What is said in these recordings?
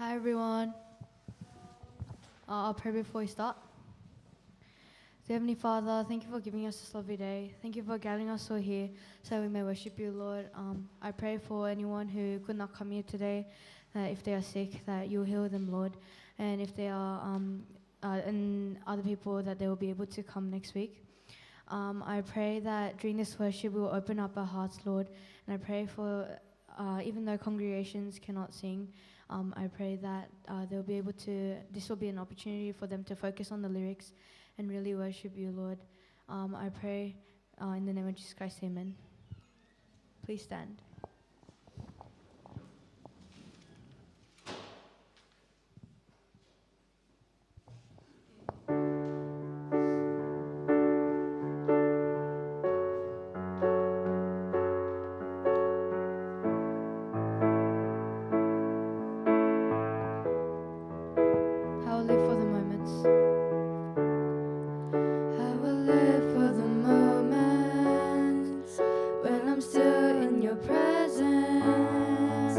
Hi everyone. I'll pray before we start. Dear Heavenly Father, thank you for giving us this lovely day. Thank you for gathering us all here so we may worship you, Lord. I pray for anyone who could not come here today, that if they are sick, that you'll heal them, Lord. And if they are, and other people, that they will be able to come next week. I pray that during this worship we will open up our hearts, Lord. And I pray for, even though congregations cannot sing, I pray that they'll be able to, this will be an opportunity for them to focus on the lyrics and really worship you, Lord. I pray in the name of Jesus Christ, amen. Please stand. I will live for the moments. I will live for the moments when I'm still in your presence.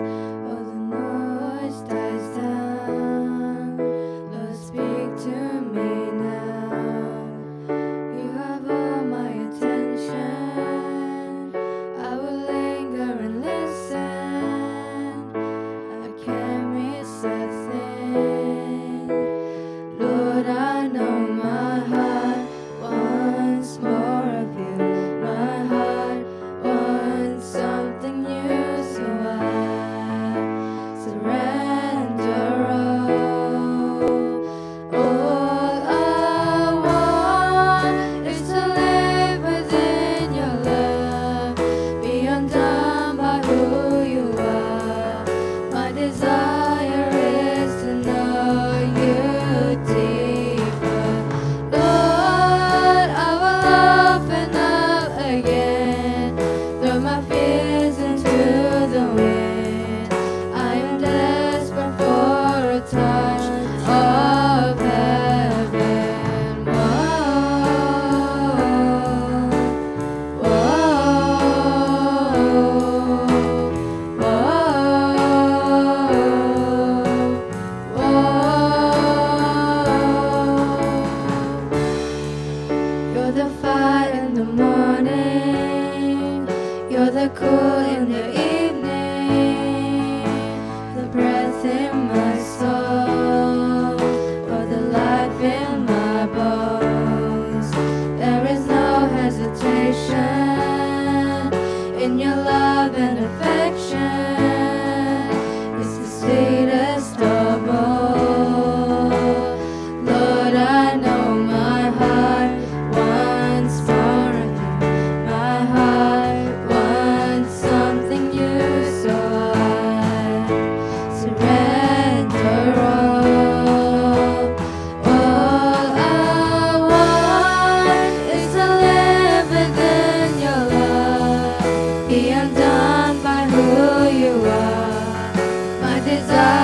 All the noise dies down. Lord, speak to me now. You have all my attention. I will linger and listen. I can't miss a thing. Lord, I know my heart wants more of you. My heart wants something new, so I surrender all. All I want is to live within your love, be undone by who you are. My desire is to know you deeper. Lord, I will open up again, throw my fears into the wind. I am desperate for a touch of heaven. Whoa, You're the fire in the morning, you're the cool in the evening, the breath in my soul, or the life in my bones. There is no hesitation in your love and affection. It's the sweetest of all. Lord, I know my heart wants more of you. My heart wants something new, so I surrender all. All I want is to live within your love, be undone by who you are. My desire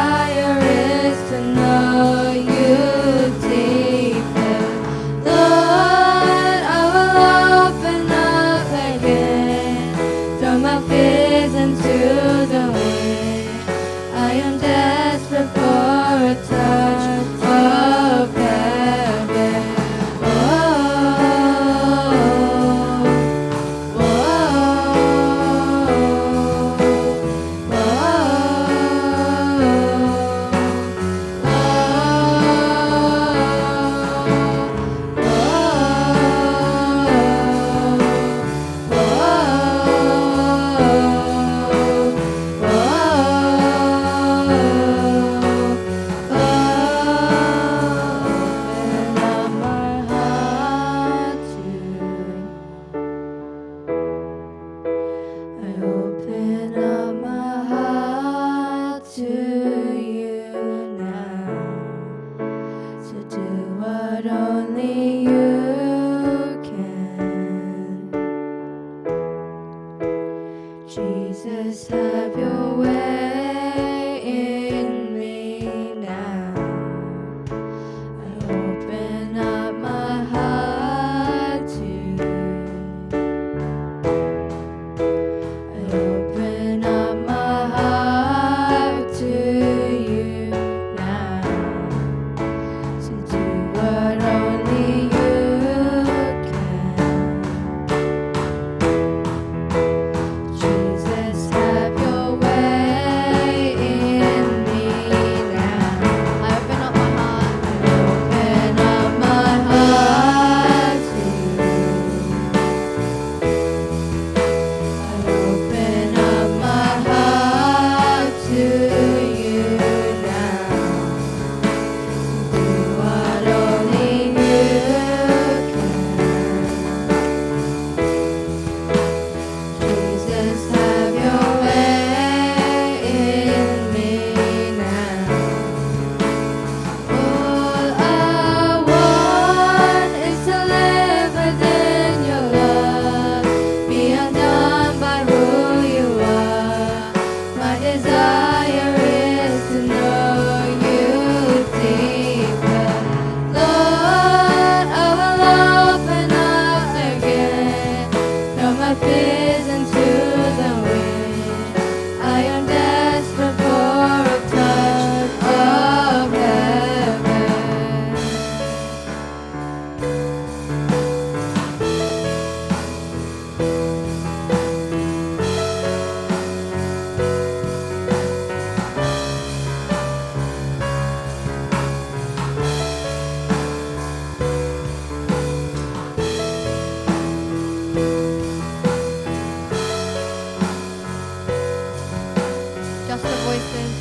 voices.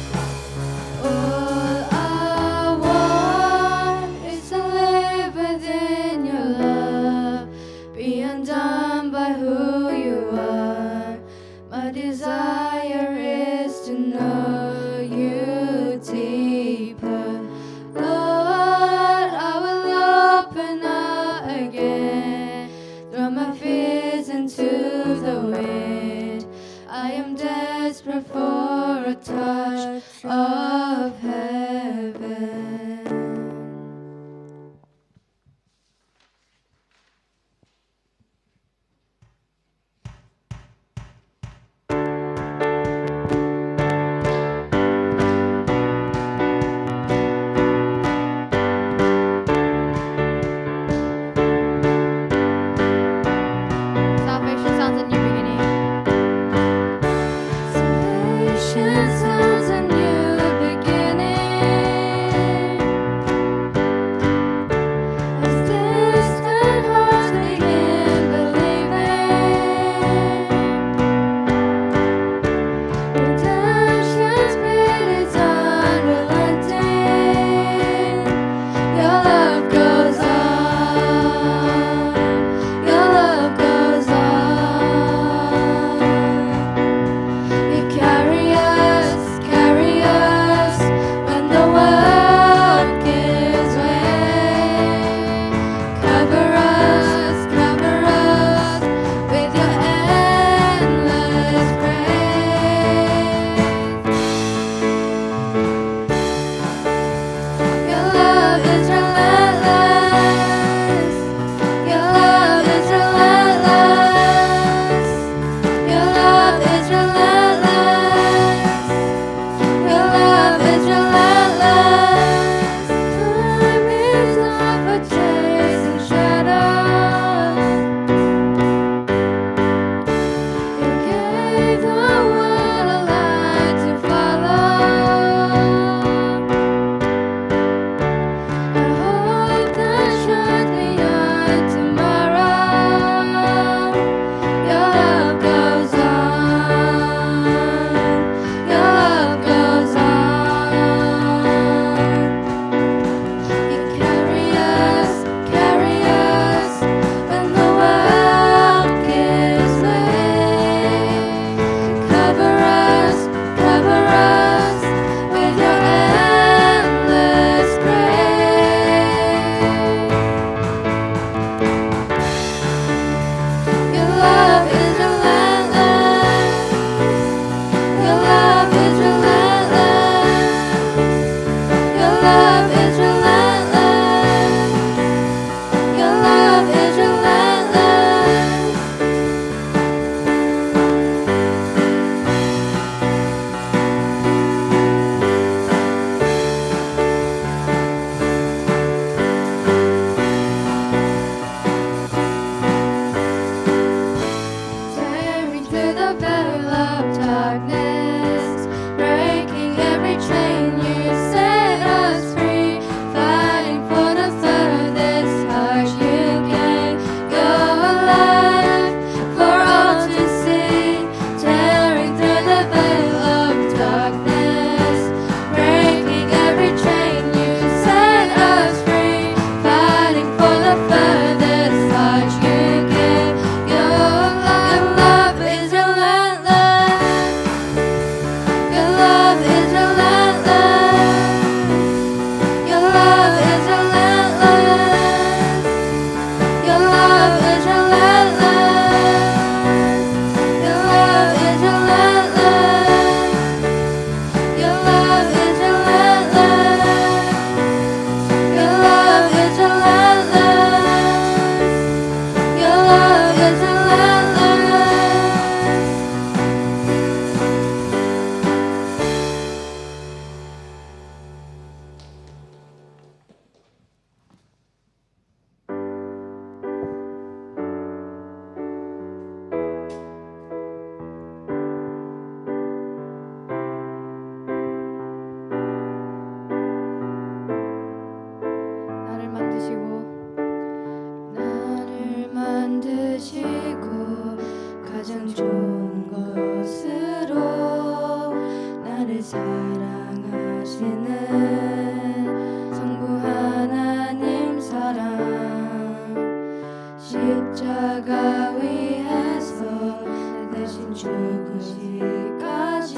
All I want is to live within your love, be undone by who you are. My desire is to know you deeper. Lord, I will open up again, throw my fears into the wind. I am desperate for a touch of heaven. Salvation sounds a new beginning. Salvation sounds a new 사랑하시는 성부 하나님 사랑 십자가 위에서 내 대신 죽으시기까지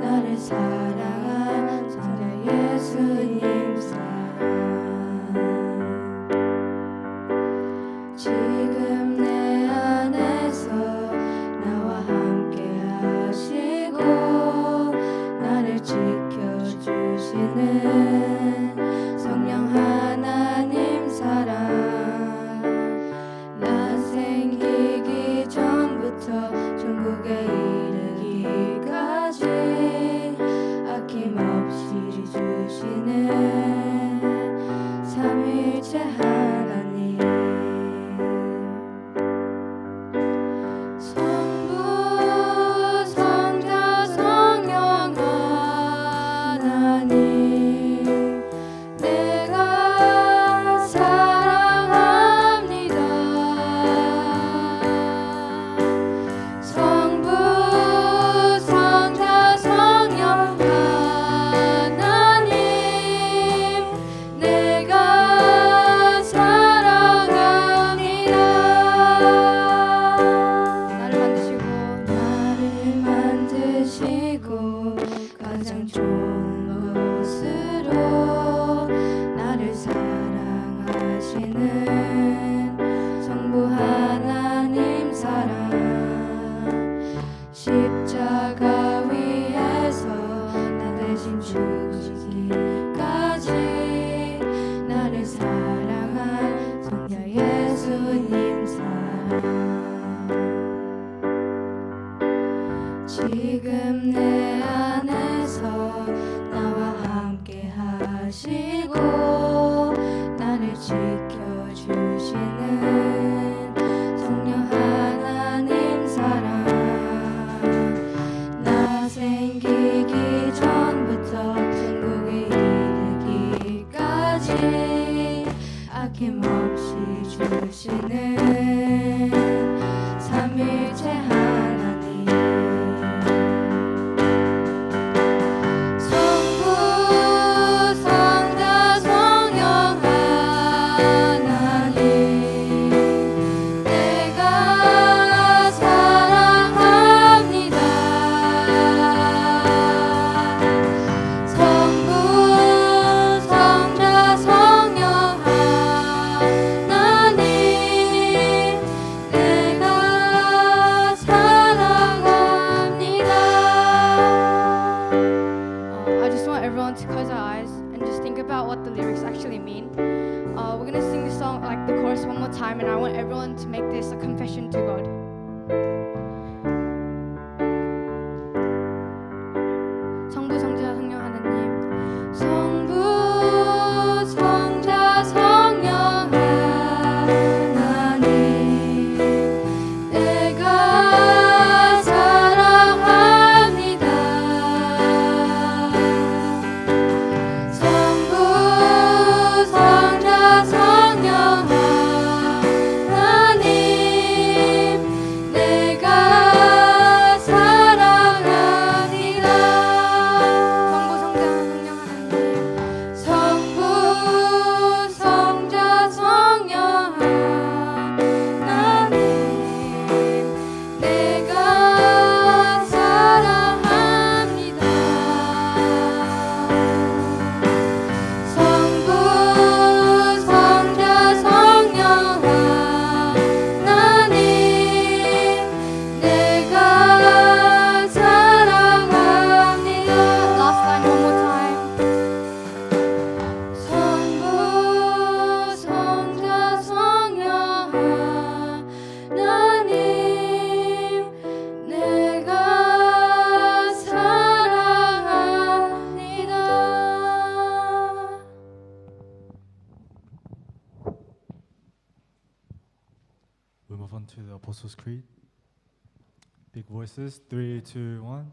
나를 사랑한 성자 예수님 사랑 지금 내 안에서 나와 함께 하시고 나를 지켜주시는 성령 하나님 사랑 나 생기기 전부터 천국에 이르기까지 아낌없이 주시는 삼위일체 하나님 성부 성자 성령 하나님 내가 사랑합니다 성부 성자 성령 하나님 내가 사랑합니다 나를 만드시고 가장 좋은 것으로 나를 사랑하시는 성부 하나님 사랑 십자가 위에서 나 대신 죽으시기까지 나를 사랑한 성자 예수님 사랑 지금 내 안에서 나와 함께 하시고 나를 지켜주시는 성령 하나님 사랑 나 생기기 전부터 천국에 이르기까지 아낌없이 주시는 삼위일체 하나님 성부 성자 성령 하나님 내가 사랑합니다 성부 성자 성령 하나님 내가 사랑합니다 I just want everyone to close our eyes and just think about what the lyrics actually mean. We're gonna sing this song, like the chorus, one more time, and I want everyone to make this a confession to God. 성부, 성자, 성령 하나님. 성부 성자 성령 하나님 내가 사랑합니다 성부 성자 성령 하나님 내가 사랑합니다 성부, 성자, 성령 하나님. 성부 성자 성령 하나님 내가 사랑합니다 성부 성자 성령 하나님 내가 사랑합니다 Last line, one more time. 성부 성자 성령 하나님 내가 사랑합니다 We move on to the Apostles' Creed. Big voices. 3, 2, 1.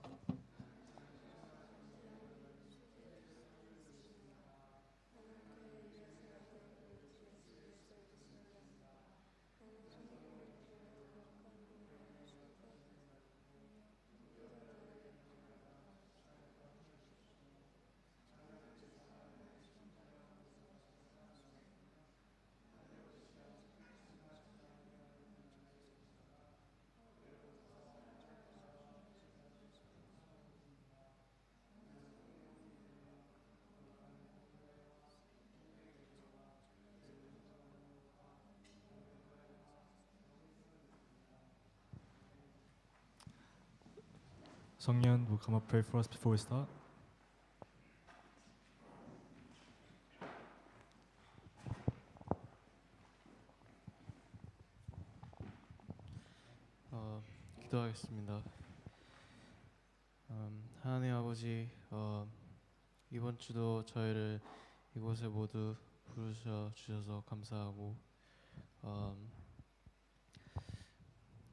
Sungyeon will come up pray for us before we start. 기도하겠습니다. 하나님 아버지, 이번 주도 저희를 이곳에 모두 부르셔 주셔서 감사하고,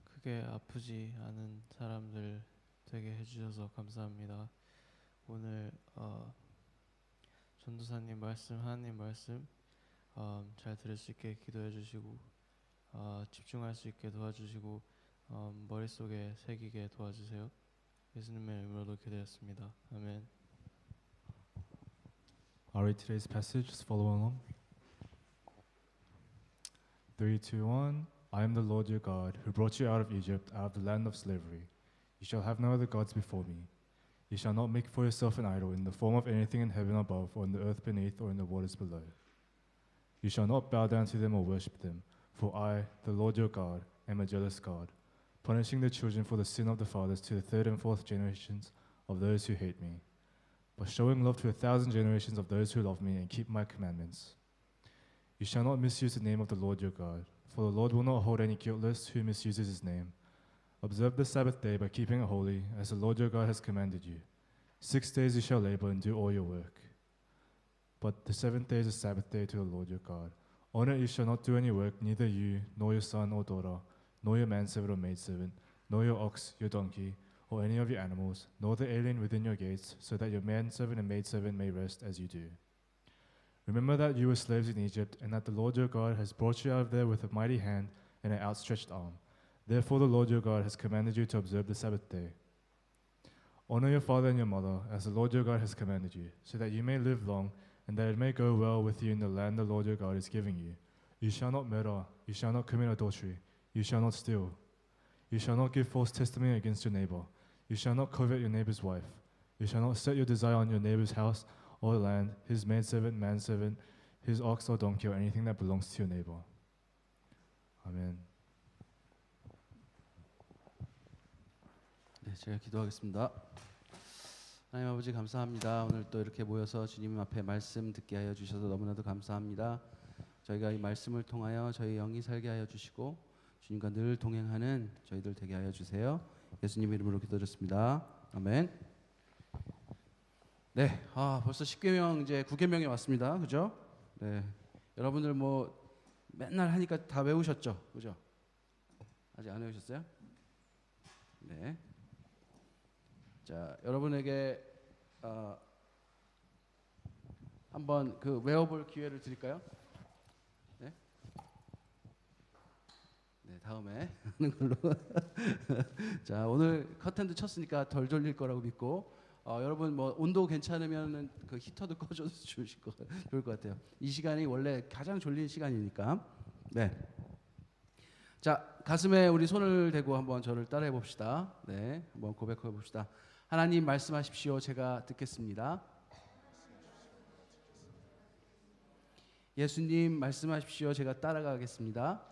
크게 아프지 않은 사람들 되게 해주셔서 감사합니다. 오늘 전도사님 말씀, 하나님 말씀 잘 들을 수 있게 기도해 주시고, 집중할 수 있게 도와주시고, 머릿속에 새기게 도와주세요. 예수님의 이름으로 기도했습니다. 아멘. I'll read today's passage. Just follow along. 3, 2, 1. I am the Lord your God, who brought you out of Egypt, out of the land of slavery. You shall have no other gods before me. You shall not make for yourself an idol in the form of anything in heaven above, or in the earth beneath, or in the waters below. You shall not bow down to them or worship them, for I, the Lord your God, am a jealous God, punishing the children for the sin of the fathers to the third and fourth generations of those who hate me, but showing love to 1,000 generations of those who love me and keep my commandments. You shall not misuse the name of the Lord your God, for the Lord will not hold any guiltless who misuses his name. Observe the Sabbath day by keeping it holy, as the Lord your God has commanded you. 6 days you shall labor and do all your work. But the seventh day is a Sabbath day to the Lord your God. On it you shall not do any work, neither you, nor your son or daughter, nor your manservant or maidservant, nor your ox, your donkey, or any of your animals, nor the alien within your gates, so that your manservant and maidservant may rest as you do. Remember that you were slaves in Egypt, and that the Lord your God has brought you out of there with a mighty hand and an outstretched arm. Therefore the Lord your God has commanded you to observe the Sabbath day. Honor your father and your mother, as the Lord your God has commanded you, so that you may live long, and that it may go well with you in the land the Lord your God is giving you. You shall not murder, you shall not commit adultery, you shall not steal. You shall not give false testimony against your neighbor. You shall not covet your neighbor's wife. You shall not set your desire on your neighbor's house or land, his maidservant, manservant, his ox or donkey, or anything that belongs to your neighbor. Amen. 네, 제가 기도하겠습니다. 하나님 아버지 감사합니다. 오늘 또 이렇게 모여서 주님 앞에 말씀 듣게 하여 주셔서 너무나도 감사합니다. 저희가 이 말씀을 통하여 저희 영이 살게 하여 주시고 주님과 늘 동행하는 저희들 되게 하여 주세요. 예수님 이름으로 기도드렸습니다. 아멘. 네, 벌써 10계명 이제 9계명에 왔습니다. 그죠? 네, 여러분들 뭐 맨날 하니까 다 외우셨죠? 그죠? 아직 안 외우셨어요? 네. 자, 여러분에게 한번 그 외워볼 기회를 드릴까요? 네. 네, 다음에 하는 걸로. 자, 오늘 커튼도 쳤으니까 덜 졸릴 거라고 믿고, 여러분 뭐 온도 괜찮으면은 그 히터도 꺼줘도 좋을 것 같아요. 이 시간이 원래 가장 졸린 시간이니까. 네. 자, 가슴에 우리 손을 대고 한번 저를 따라해 봅시다. 네, 한번 고백해 봅시다. 하나님 말씀하십시오. 제가 듣겠습니다. 예수님 말씀하십시오. 제가 따라가겠습니다.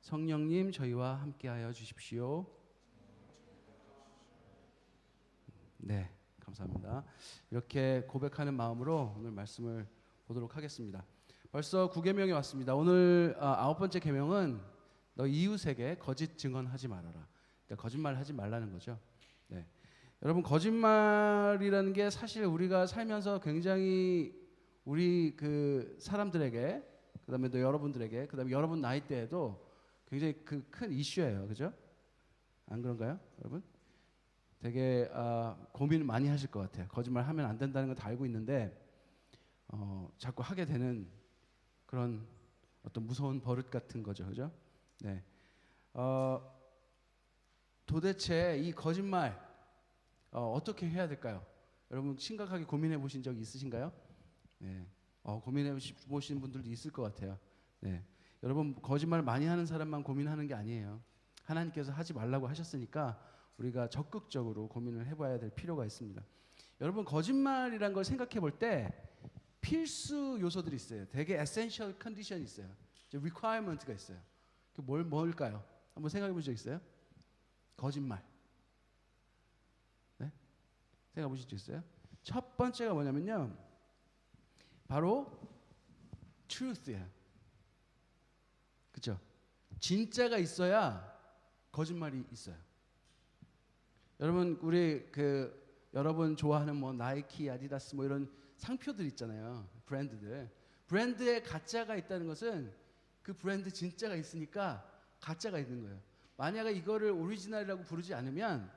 성령님 저희와 함께하여 주십시오. 네, 감사합니다. 이렇게 고백하는 마음으로 오늘 말씀을 보도록 하겠습니다. 벌써 9계명이 왔습니다. 오늘 9번째 계명은 너 이웃에게 거짓 증언하지 말아라. 그러니까 거짓말하지 말라는 거죠. 네. 여러분 거짓말이라는 게 사실 우리가 살면서 굉장히 우리 그 사람들에게, 그다음에 또 여러분들에게, 그다음에 여러분 나이대에도 굉장히 그 큰 이슈예요. 그죠? 안 그런가요, 여러분? 되게 고민을 많이 하실 것 같아요. 거짓말 하면 안 된다는 거 다 알고 있는데 자꾸 하게 되는 그런 어떤 무서운 버릇 같은 거죠. 그죠? 네. 도대체 이 거짓말 어떻게 해야 될까요? 여러분 심각하게 고민해 보신 적 있으신가요? 네. 고민해 보신 분들도 있을 것 같아요. 네. 여러분 거짓말 많이 하는 사람만 고민하는 게 아니에요. 하나님께서 하지 말라고 하셨으니까 우리가 적극적으로 고민을 해봐야 될 필요가 있습니다. 여러분 거짓말이란 걸 생각해 볼 때 필수 요소들이 있어요. 되게 essential condition이 있어요. requirement가 있어요. 그 뭘까요? 한번 생각해 본 적 있어요? 거짓말. 네? 생각해 보실 수 있어요? 첫 번째가 뭐냐면요. 바로 truth예요. 그렇죠? 진짜가 있어야 거짓말이 있어요. 여러분 우리 여러분 좋아하는 뭐 나이키, 아디다스 뭐 이런 상표들 있잖아요. 브랜드들. 브랜드에 가짜가 있다는 것은 그 브랜드 진짜가 있으니까 가짜가 있는 거예요. 만약에 이거를 오리지널이라고 부르지 않으면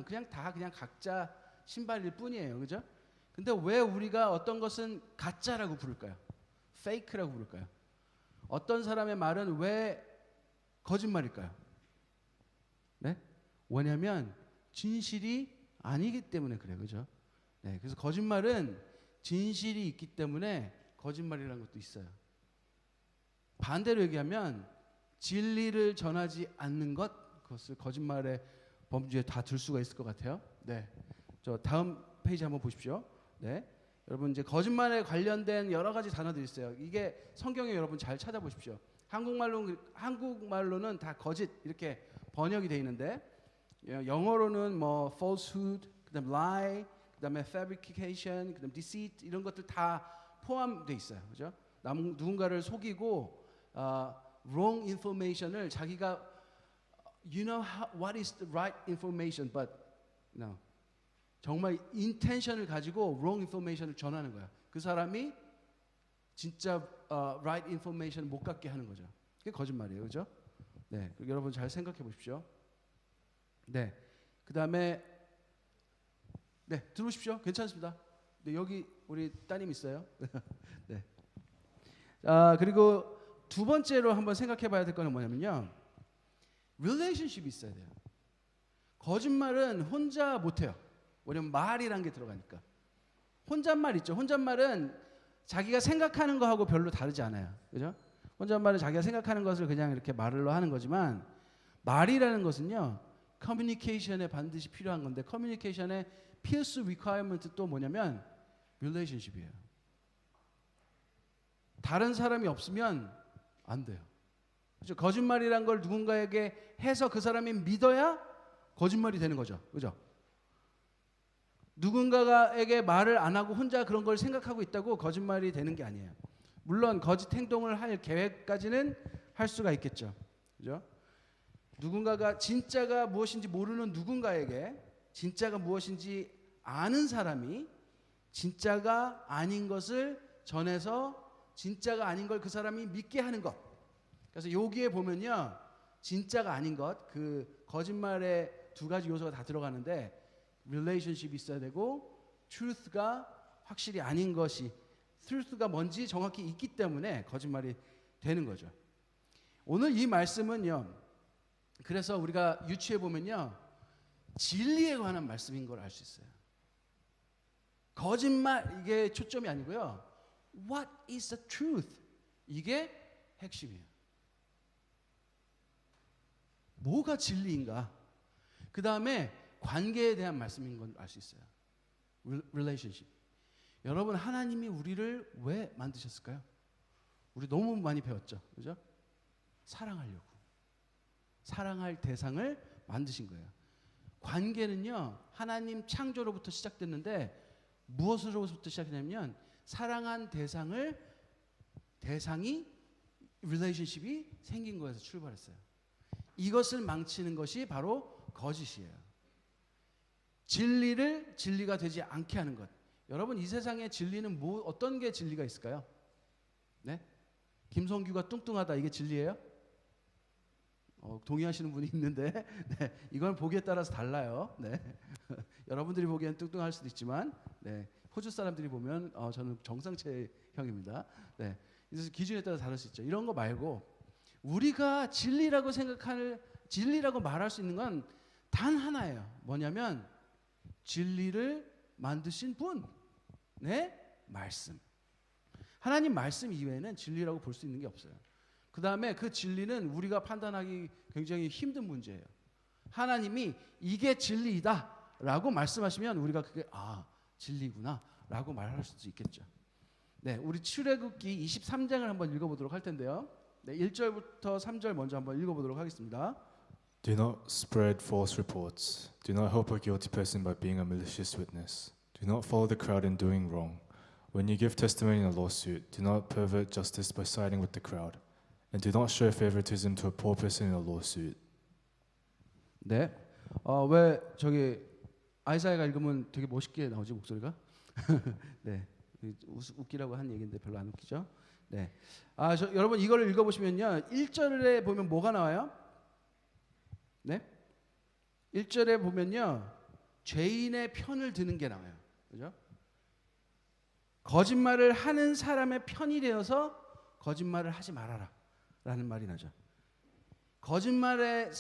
그냥 다 그냥 각자 신발일 뿐이에요. 그죠? 근데 왜 우리가 어떤 것은 가짜라고 부를까요? 페이크라고 부를까요? 어떤 사람의 말은 왜 거짓말일까요? 네? 왜냐면 진실이 아니기 때문에 그래요. 그죠? 네, 그래서 거짓말은 진실이 있기 때문에 거짓말이라는 것도 있어요. 반대로 얘기하면 진리를 전하지 않는 것, 그것을 거짓말의 범주에 다 둘 수가 있을 것 같아요. 네, 저 다음 페이지 한번 보십시오. 네, 여러분 이제 거짓말에 관련된 여러 가지 단어들이 있어요. 이게 성경에 여러분 잘 찾아보십시오. 한국말로는 다 거짓 이렇게 번역이 돼 있는데 영어로는 뭐 falsehood, 그다음 lie, 그다음에 fabrication, 그다음 deceit 이런 것들 다 포함돼 있어요. 그죠? 누군가를 속이고 wrong information을 자기가 you know what is the right information, but no. 정말 intention을 가지고 wrong information을 전하는 거야. 그 사람이 진짜 right information 못 갖게 하는 거죠. 그게 거짓말이에요, 그죠? 네, 여러분 잘 생각해 보십시오. 네, 그 다음에 네 들어오십시오. 괜찮습니다. 네, 여기 우리 따님 있어요. 네. 그리고 두 번째로 한번 생각해봐야 될 거는 뭐냐면요, relationship이 있어야 돼요. 거짓말은 혼자 못해요. 왜냐면 말이란 게 들어가니까. 혼잣말 있죠. 혼잣말은 자기가 생각하는 거하고 별로 다르지 않아요. 그죠? 혼잣말은 자기가 생각하는 것을 그냥 이렇게 말로 하는 거지만 말이라는 것은요, 커뮤니케이션에 반드시 필요한 건데 커뮤니케이션의 필수 리퀘어먼트 또 뭐냐면 릴레이션십이에요. 다른 사람이 없으면 안 돼요. 그렇죠? 거짓말이란 걸 누군가에게 해서 그 사람이 믿어야 거짓말이 되는 거죠. 그죠? 누군가에게 말을 안 하고 혼자 그런 걸 생각하고 있다고 거짓말이 되는 게 아니에요. 물론 거짓 행동을 할 계획까지는 할 수가 있겠죠. 그죠? 누군가가 진짜가 무엇인지 모르는 누군가에게 진짜가 무엇인지 아는 사람이 진짜가 아닌 것을 전해서 진짜가 아닌 걸 그 사람이 믿게 하는 것. 그래서 여기에 보면요, 진짜가 아닌 것, 그 거짓말의 두 가지 요소가 다 들어가는데 relationship이 있어야 되고 truth가 확실히 아닌 것이, truth가 뭔지 정확히 있기 때문에 거짓말이 되는 거죠. 오늘 이 말씀은요, 그래서 우리가 유추해 보면요, 진리에 관한 말씀인 걸 알 수 있어요. 거짓말 이게 초점이 아니고요, what is the truth, 이게 핵심이에요. 뭐가 진리인가? 그 다음에 관계에 대한 말씀인 건 알 수 있어요. relationship. 여러분, 하나님이 우리를 왜 만드셨을까요? 우리 너무 많이 배웠죠, 그죠? 사랑하려고. 사랑할 대상을 만드신 거예요. 관계는요, 하나님 창조로부터 시작됐는데 무엇으로부터 시작했냐면 사랑한 대상이 relationship이 생긴 거에서 출발했어요. 이것을 망치는 것이 바로 거짓이에요. 진리가 되지 않게 하는 것. 여러분, 이 세상에 진리는 어떤 게 진리가 있을까요? 네? 김성규가 뚱뚱하다, 이게 진리예요? 동의하시는 분이 있는데, 네, 이건 보기에 따라서 달라요. 네. 여러분들이 보기엔 뚱뚱할 수도 있지만, 네, 호주 사람들이 보면 저는 정상체형입니다. 네, 그래서 기준에 따라 다를 수 있죠. 이런 거 말고 우리가 진리라고 말할 수 있는 건 단 하나예요. 뭐냐면 진리를 만드신 분, 네, 말씀. 하나님 말씀 이외에는 진리라고 볼 수 있는 게 없어요. 그 다음에 그 진리는 우리가 판단하기 굉장히 힘든 문제예요. 하나님이 이게 진리이다 라고 말씀하시면 우리가 그게 진리구나 라고 말할 수도 있겠죠. 네, 우리 출애굽기 23장을 한번 읽어보도록 할 텐데요. 네, 1절부터 3절 먼저 한번 읽어보도록 하겠습니다. Do not spread false reports. Do not help a guilty person by being a malicious witness. Do not follow the crowd in doing wrong. When you give testimony in a lawsuit, do not pervert justice by siding with the crowd. And do not show favoritism to a poor person in a lawsuit. 네. 왜 저기 아이사야가 읽으면 되게 멋있게 나오지 목소리가? 네. 웃기라고 한 얘기인데 별로 안 웃기죠? 네. 여러분 이걸 읽어보시면요. 1절에 보면 뭐가 나와요? 네? 1절에 보면요. 죄인의 편을 드는 게 나와요. 그죠? 거짓말을 하는 사람의 편이 되어서 거짓말을 하지 말아라 라는 말이 나죠. 거짓말을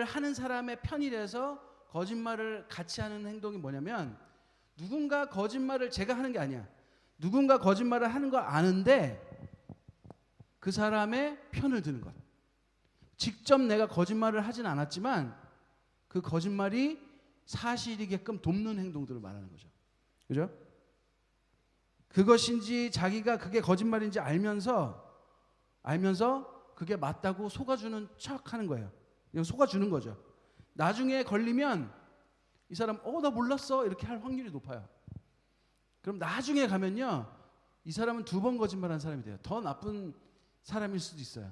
하는 사람의 편이 돼서 거짓말을 같이 하는 행동이 뭐냐면 누군가 거짓말을 제가 하는 게 아니야. 누군가 거짓말을 하는 걸 아는데 그 사람의 편을 드는 것. 직접 내가 거짓말을 하진 않았지만 그 거짓말이 사실이게끔 돕는 행동들을 말하는 거죠. 그죠? 그것인지 자기가 그게 거짓말인지 알면서 그게 맞다고 속아주는 척 하는 거예요. 속아주는 거죠. 나중에 걸리면 이 사람 나 몰랐어 이렇게 할 확률이 높아요. 그럼 나중에 가면요 이 사람은 2번 거짓말한 사람이 돼요. 더 나쁜 사람일 수도 있어요.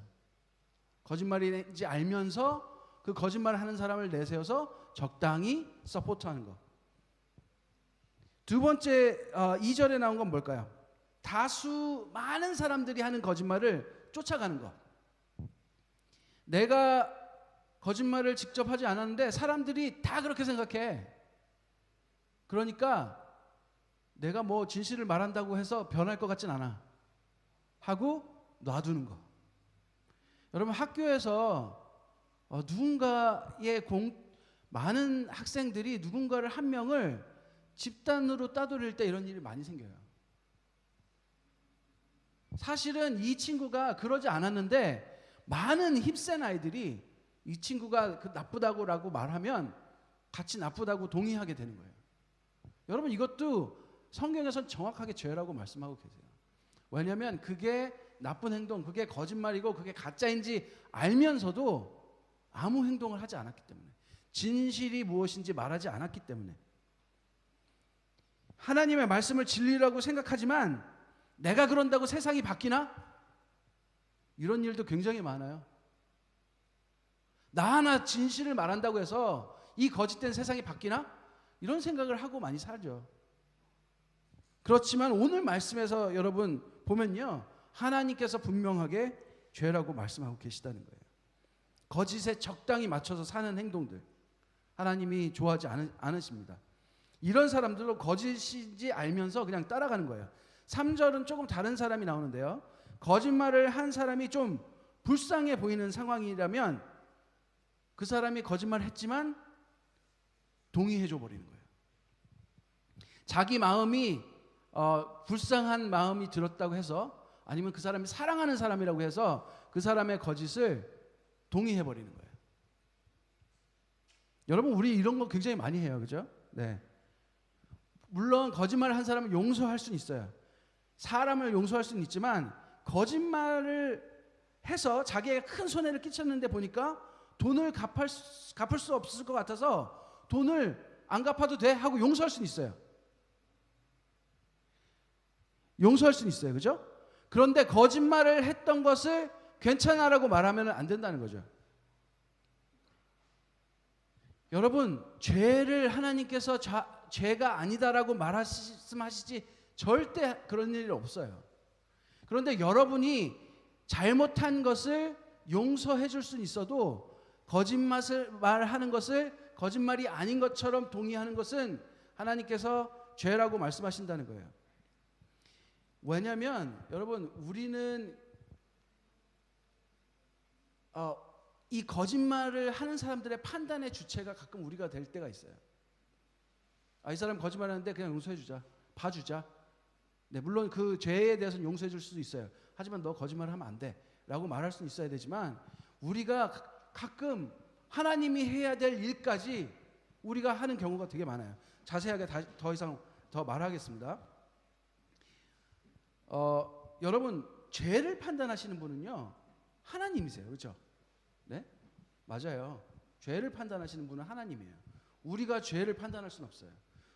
거짓말인지 알면서 그 거짓말을 하는 사람을 내세워서 적당히 서포트하는 거. 두 번째 2절에 나온 건 뭘까요? 많은 사람들이 하는 거짓말을 쫓아가는 거. 내가 거짓말을 직접 하지 않았는데 사람들이 다 그렇게 생각해. 그러니까 내가 뭐 진실을 말한다고 해서 변할 것 같진 않아 하고 놔두는 거. 여러분 학교에서 많은 학생들이 누군가를 한 명을 집단으로 따돌릴 때 이런 일이 많이 생겨요. 사실은 이 친구가 그러지 않았는데 많은 힙센 아이들이 이 친구가 나쁘다고라고 말하면 같이 나쁘다고 동의하게 되는 거예요. 여러분 이것도 성경에서는 정확하게 죄라고 말씀하고 계세요. 왜냐하면 그게 나쁜 행동, 그게 거짓말이고 그게 가짜인지 알면서도 아무 행동을 하지 않았기 때문에, 진실이 무엇인지 말하지 않았기 때문에. 하나님의 말씀을 진리라고 생각하지만 내가 그런다고 세상이 바뀌나? 이런 일도 굉장히 많아요. 나 하나 진실을 말한다고 해서 이 거짓된 세상이 바뀌나? 이런 생각을 하고 많이 살죠. 그렇지만 오늘 말씀에서 여러분 보면요, 하나님께서 분명하게 죄라고 말씀하고 계시다는 거예요. 거짓에 적당히 맞춰서 사는 행동들, 하나님이 좋아하지 않으십니다. 이런 사람들도 거짓인지 알면서 그냥 따라가는 거예요. 3절은 조금 다른 사람이 나오는데요, 거짓말을 한 사람이 좀 불쌍해 보이는 상황이라면 그 사람이 거짓말을 했지만 동의해 줘 버리는 거예요. 자기 마음이 불쌍한 마음이 들었다고 해서, 아니면 그 사람이 사랑하는 사람이라고 해서 그 사람의 거짓을 동의해 버리는 거예요. 여러분 우리 이런 거 굉장히 많이 해요. 그죠? 네. 물론 거짓말을 한 사람을 용서할 수는 있어요. 사람을 용서할 수는 있지만 거짓말을 해서 자기에게 큰 손해를 끼쳤는데 보니까 돈을 갚을 수 없을 것 같아서 돈을 안 갚아도 돼 하고 용서할 수는 있어요. 용서할 수는 있어요. 그죠? 그런데 거짓말을 했던 것을 괜찮아라고 말하면 안 된다는 거죠. 여러분, 죄를 하나님께서 죄가 아니다라고 말씀하시지 절대 그런 일이 없어요. 그런데 여러분이 잘못한 것을 용서해 줄 수는 있어도 거짓말을 말하는 것을 거짓말이 아닌 것처럼 동의하는 것은 하나님께서 죄라고 말씀하신다는 거예요. 왜냐하면 여러분 우리는 이 거짓말을 하는 사람들의 판단의 주체가 가끔 우리가 될 때가 있어요. 이 사람 거짓말하는데 그냥 용서해주자, 봐주자. 네, 물론 그 죄에 대해서는 용서해줄 수도 있어요. 하지만 너 거짓말을 하면 안 돼 라고 말할 수는 있어야 되지만, 우리가 가끔 하나님이 해야 될 일까지 우리가 하는 경우가 되게 많아요. 자세하게 더 이상 더 말하겠습니다. 여러분 죄를 판단하시는 분은요 하나님이세요. 그렇죠? 네? 맞아요. 죄를 판단하시는 분은 하나님이에요. 우리가 죄를 판단할 수는 없어요.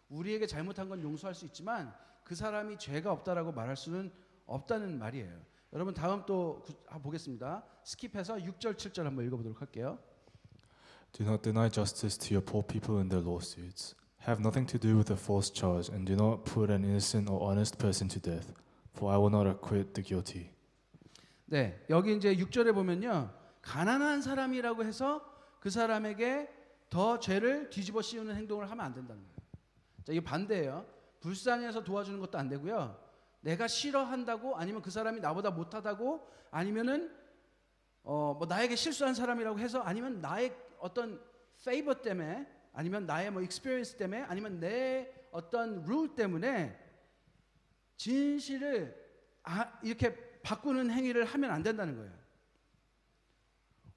우리에게 잘못한 건 용서할 수 있지만 그 사람이 죄가 없다라고 말할 수는 없다는 말이에요. 여러분 다음 또 보겠습니다. 스킵해서 6절 7절 한번 읽어보도록 할게요. Do not deny justice to your poor people in their lawsuits. Have nothing to do with a false charge, and do not put an innocent or honest person to death, for I will not acquit the guilty. 네, 여기 이제 6절에 보면요, 가난한 사람이라고 해서 그 사람에게 더 죄를 뒤집어 씌우는 행동을 하면 안 된다는 거예요. 자, 이게 반대예요. 불쌍해서 도와주는 것도 안 되고요. 내가 싫어한다고 아니면 그 사람이 나보다 못하다고 아니면은 뭐 나에게 실수한 사람이라고 해서 아니면 나의 어떤 페이버 때문에 아니면 나의 뭐 익스피리언스 때문에 아니면 내 어떤 룰 때문에 진실을 이렇게 바꾸는 행위를 하면 안 된다는 거예요.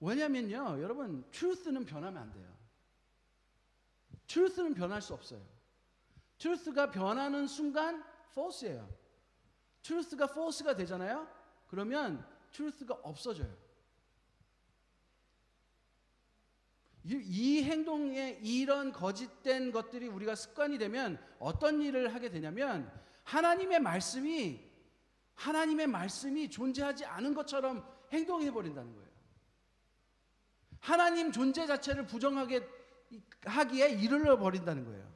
왜냐면요, 여러분, truth는 변하면 안 돼요. truth는 변할 수 없어요. truth가 변하는 순간 false예요. truth가 false가 되잖아요. 그러면 truth가 없어져요. 이 행동에 이런 거짓된 것들이 우리가 습관이 되면 어떤 일을 하게 되냐면 하나님의 말씀이 존재하지 않은 것처럼 행동해 버린다는 거예요. 하나님 존재 자체를 부정하게 하기에 이르러 버린다는 거예요.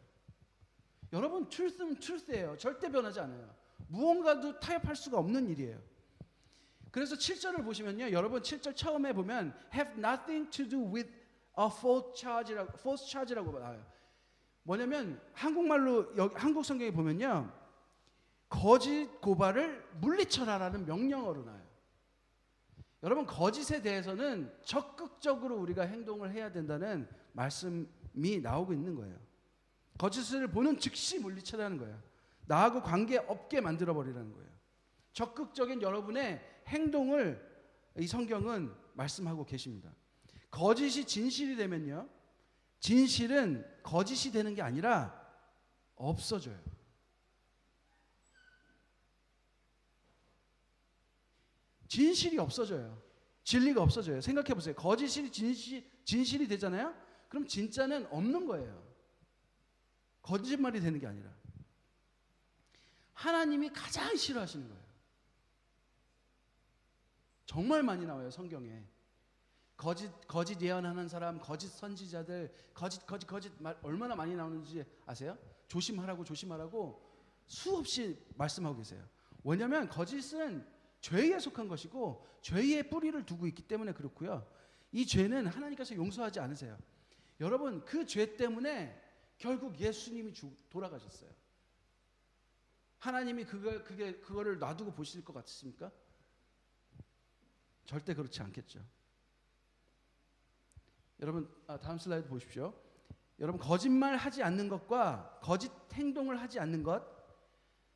여러분, truth는 truth예요. 절대 변하지 않아요. 무언가도 타협할 수가 없는 일이에요. 그래서 7절을 보시면요, 여러분 7절 처음에 보면 have nothing to do with a false charge라고 나와요. 뭐냐면 한국말로 여기 한국 성경에 보면요, 거짓 고발을 물리쳐라라는 명령어로 나와요. 여러분, 거짓에 대해서는 적극적으로 우리가 행동을 해야 된다는 말씀이 나오고 있는 거예요. 거짓을 보는 즉시 물리쳐라는 거예요. 나하고 관계없게 만들어버리라는 거예요. 적극적인 여러분의 행동을 이 성경은 말씀하고 계십니다. 거짓이 진실이 되면요, 진실은 거짓이 되는 게 아니라 없어져요. 진실이 없어져요. 진리가 없어져요. 생각해 보세요. 거짓이 진실이 되잖아요. 그럼 진짜는 없는 거예요. 거짓말이 되는 게 아니라. 하나님이 가장 싫어하시는 거예요. 정말 많이 나와요, 성경에. 거짓 예언하는 사람, 거짓 선지자들, 거짓 말 얼마나 많이 나오는지 아세요? 조심하라고 수없이 말씀하고 계세요. 왜냐하면 거짓은 죄에 속한 것이고 죄의 뿌리를 두고 있기 때문에 그렇고요. 이 죄는 하나님께서 용서하지 않으세요. 여러분, 그 죄 때문에 결국 예수님이 돌아가셨어요. 하나님이 그거를 놔두고 보실 것 같습니까? 절대 그렇지 않겠죠. 여러분, 다음 슬라이드 보십시오. 여러분, 거짓말 하지 않는 것과 거짓 행동을 하지 않는 것,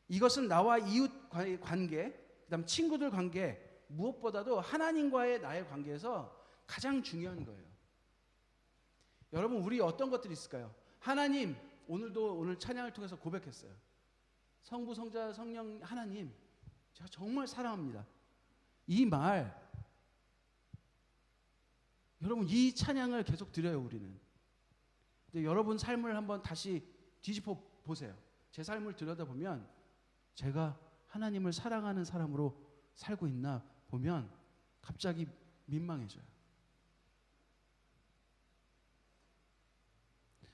이것은 나와 이웃과의 관계, 그다음 친구들 관계, 무엇보다도 하나님과의 나의 관계에서 가장 중요한 거예요. 여러분, 우리 어떤 것들이 있을까요? 하나님, 오늘 찬양을 통해서 고백했어요. 성부, 성자, 성령 하나님, 제가 정말 사랑합니다. 이 말, 여러분, 이 찬양을 계속 드려요, 우리는. 근데 여러분 삶을 한번 다시 뒤집어 보세요. 제 삶을 들여다보면 제가 하나님을 사랑하는 사람으로 살고 있나 보면 갑자기 민망해져요.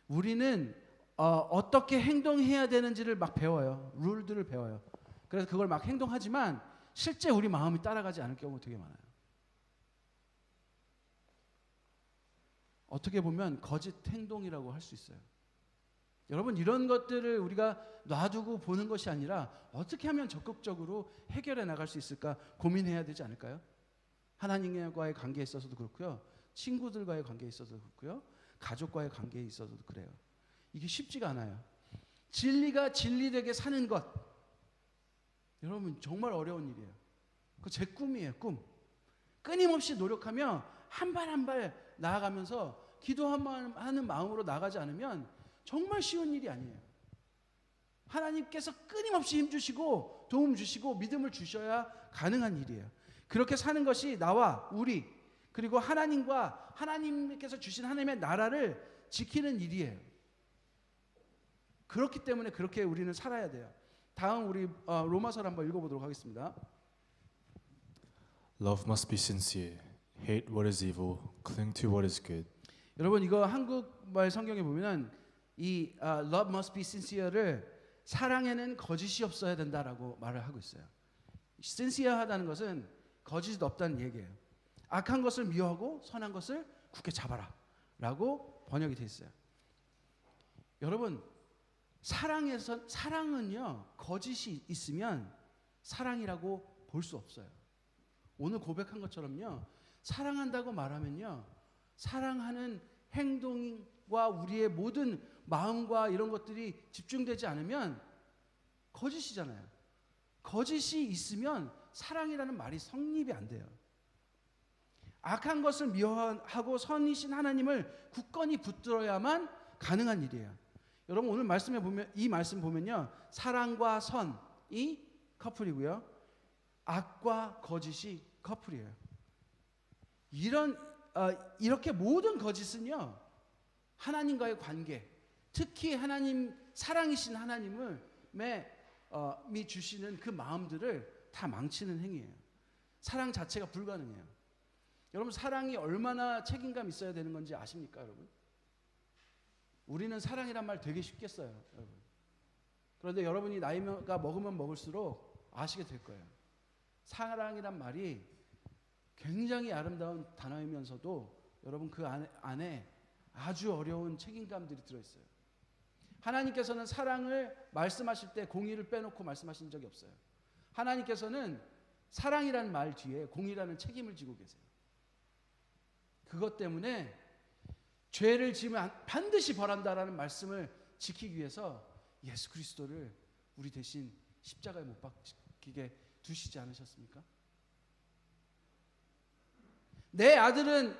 우리는 어떻게 행동해야 되는지를 막 배워요. 룰들을 배워요. 그래서 그걸 막 행동하지만 실제 우리 마음이 따라가지 않을 경우가 되게 많아요. 어떻게 보면 거짓 행동이라고 할 수 있어요. 여러분, 이런 것들을 우리가 놔두고 보는 것이 아니라 어떻게 하면 적극적으로 해결해 나갈 수 있을까 고민해야 되지 않을까요? 하나님과의 관계에 있어서도 그렇고요, 친구들과의 관계에 있어서도 그렇고요, 가족과의 관계에 있어서도 그래요. 이게 쉽지가 않아요. 진리가 진리되게 사는 것, 여러분 정말 어려운 일이에요. 그거 제 꿈이에요. 꿈. 끊임없이 노력하며 한 발 한 발 나아가면서 기도하는 마음으로 나가지 않으면 정말 쉬운 일이 아니에요. 하나님께서 끊임없이 힘주시고 도움 주시고 믿음을 주셔야 가능한 일이에요. 그렇게 사는 것이 나와 우리 그리고 하나님과 하나님께서 주신 하나님의 나라를 지키는 일이에요. 그렇기 때문에 그렇게 우리는 살아야 돼요. 다음 우리 로마서를 한번 읽어보도록 하겠습니다. Love must be sincere. Hate what is evil. Cling to what is good. 여러분 이거 한국말 성경에 보면은 이 love must be sincere를 사랑에는 거짓이 없어야 된다라고 말을 하고 있어요. sincere하다는 것은 거짓이 없다는 얘기예요. 악한 것을 미워하고 선한 것을 굳게 잡아라라고 번역이 돼 있어요. 여러분 사랑은요 거짓이 있으면 사랑이라고 볼 수 없어요. 오늘 고백한 것처럼요 사랑한다고 말하면요 사랑하는 행동과 우리의 모든 마음과 이런 것들이 집중되지 않으면 거짓이잖아요. 거짓이 있으면 사랑이라는 말이 성립이 안 돼요. 악한 것을 미워하고 선이신 하나님을 굳건히 붙들어야만 가능한 일이에요. 여러분 오늘 말씀에 보면 이 말씀 보면요 사랑과 선이 커플이고요 악과 거짓이 커플이에요. 이렇게 모든 거짓은요 하나님과의 관계, 특히 하나님 사랑이신 하나님이 주시는 그 마음들을 다 망치는 행위예요. 사랑 자체가 불가능해요. 여러분 사랑이 얼마나 책임감 있어야 되는 건지 아십니까, 여러분? 우리는 사랑이란 말 되게 쉽게 써요, 여러분. 그런데 여러분이 나이가 먹으면 먹을수록 아시게 될 거예요. 사랑이란 말이 굉장히 아름다운 단어이면서도 여러분 그 안에 아주 어려운 책임감들이 들어있어요. 하나님께서는 사랑을 말씀하실 때 공의를 빼놓고 말씀하신 적이 없어요. 하나님께서는 사랑이라는 말 뒤에 공의라는 책임을 지고 계세요. 그것 때문에 죄를 지으면 반드시 벌한다라는 말씀을 지키기 위해서 예수 그리스도를 우리 대신 십자가에 못 박히게 두시지 않으셨습니까? 내 아들은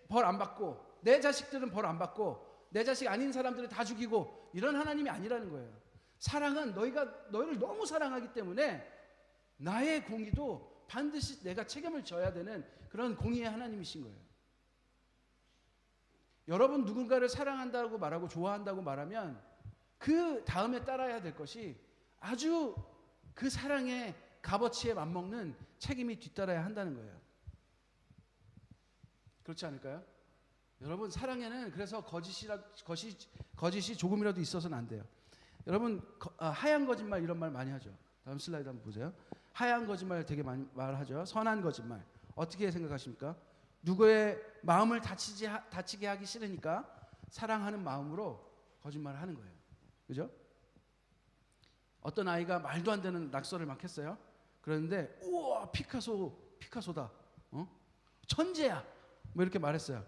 벌 안 받고 내 자식들은 벌 안 받고 내 자식 아닌 사람들을 다 죽이고 이런 하나님이 아니라는 거예요. 사랑은 너희를 너무 사랑하기 때문에 나의 공의도 반드시 내가 책임을 져야 되는 그런 공의의 하나님이신 거예요. 여러분 누군가를 사랑한다고 말하고 좋아한다고 말하면 그 다음에 따라야 될 것이 아주 그 사랑의 값어치에 맞먹는 책임이 뒤따라야 한다는 거예요. 그렇지 않을까요? 여러분 사랑에는 그래서 거짓이 조금이라도 있어서는 안 돼요. 여러분 하얀 거짓말 이런 말 많이 하죠. 다음 슬라이드 한번 보세요. 하얀 거짓말 되게 많이 말하죠. 선한 거짓말 어떻게 생각하십니까? 누구의 마음을 다치게 하기 싫으니까 사랑하는 마음으로 거짓말을 하는 거예요. 그죠? 어떤 아이가 말도 안 되는 낙서를 막 했어요. 그런데 우와 피카소다. 천재야. 뭐 이렇게 말했어요.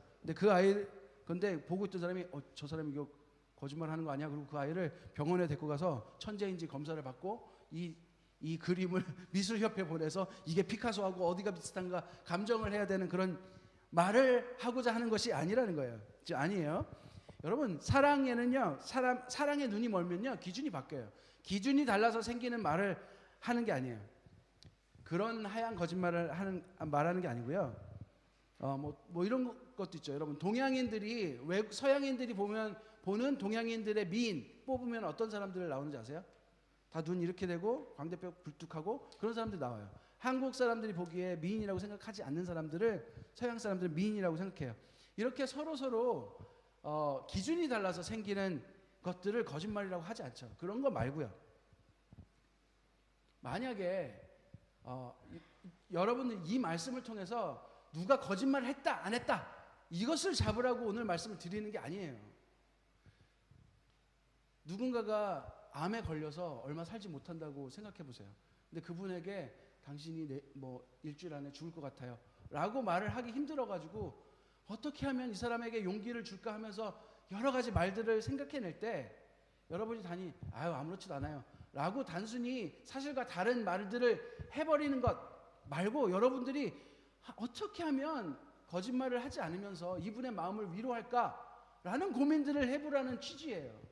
근데 보고 있던 사람이 저 사람이 이거 거짓말 하는 거 아니야? 그리고 그 아이를 병원에 데리고 가서 천재인지 검사를 받고 이 그림을 미술협회에 보내서 이게 피카소하고 어디가 비슷한가 감정을 해야 되는 그런 말을 하고자 하는 것이 아니라는 거예요. 아니에요. 여러분 사랑에는요 사랑의 눈이 멀면요 기준이 바뀌어요. 기준이 달라서 생기는 말을 하는 게 아니에요. 그런 하얀 거짓말을 말하는 게 아니고요. 뭐 이런 것도 있죠. 여러분 동양인들이 서양인들이 보는 동양인들의 미인 뽑으면 어떤 사람들 나오는지 아세요? 다 눈 이렇게 되고 광대뼈 굴뚝하고 그런 사람들이 나와요. 한국 사람들이 보기에 미인이라고 생각하지 않는 사람들을 서양 사람들은 미인이라고 생각해요. 이렇게 서로 기준이 달라서 생기는 것들을 거짓말이라고 하지 않죠. 그런 거 말고요. 만약에 여러분들 이 말씀을 통해서 누가 거짓말을 했다 안 했다 이것을 잡으라고 오늘 말씀을 드리는 게 아니에요. 누군가가 암에 걸려서 얼마 살지 못한다고 생각해 보세요. 근데 그분에게 당신이 일주일 안에 죽을 것 같아요 라고 말을 하기 힘들어가지고 어떻게 하면 이 사람에게 용기를 줄까 하면서 여러 가지 말들을 생각해낼 때 여러분이 아무렇지도 않아요 라고 단순히 사실과 다른 말들을 해버리는 것 말고 여러분들이 어떻게 하면 거짓말을 하지 않으면서 이분의 마음을 위로할까라는 고민들을 해보라는 취지예요.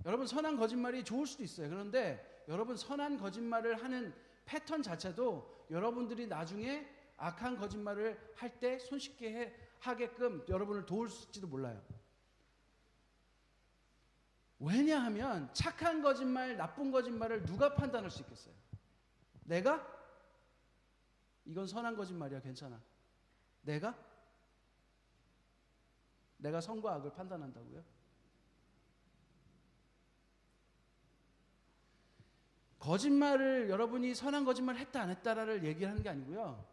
여러분 선한 거짓말이 좋을 수도 있어요. 그런데 여러분 선한 거짓말을 하는 패턴 자체도 여러분들이 나중에 악한 거짓말을 할 때 손쉽게 하게끔 여러분을 도울지도 몰라요. 왜냐하면 착한 거짓말, 나쁜 거짓말을 누가 판단할 수 있겠어요? 내가? 이건 선한 거짓말이야, 괜찮아. 내가 선과 악을 판단한다고요? 거짓말을 여러분이 선한 거짓말을 했다 안 했다를 얘기하는 게 아니고요.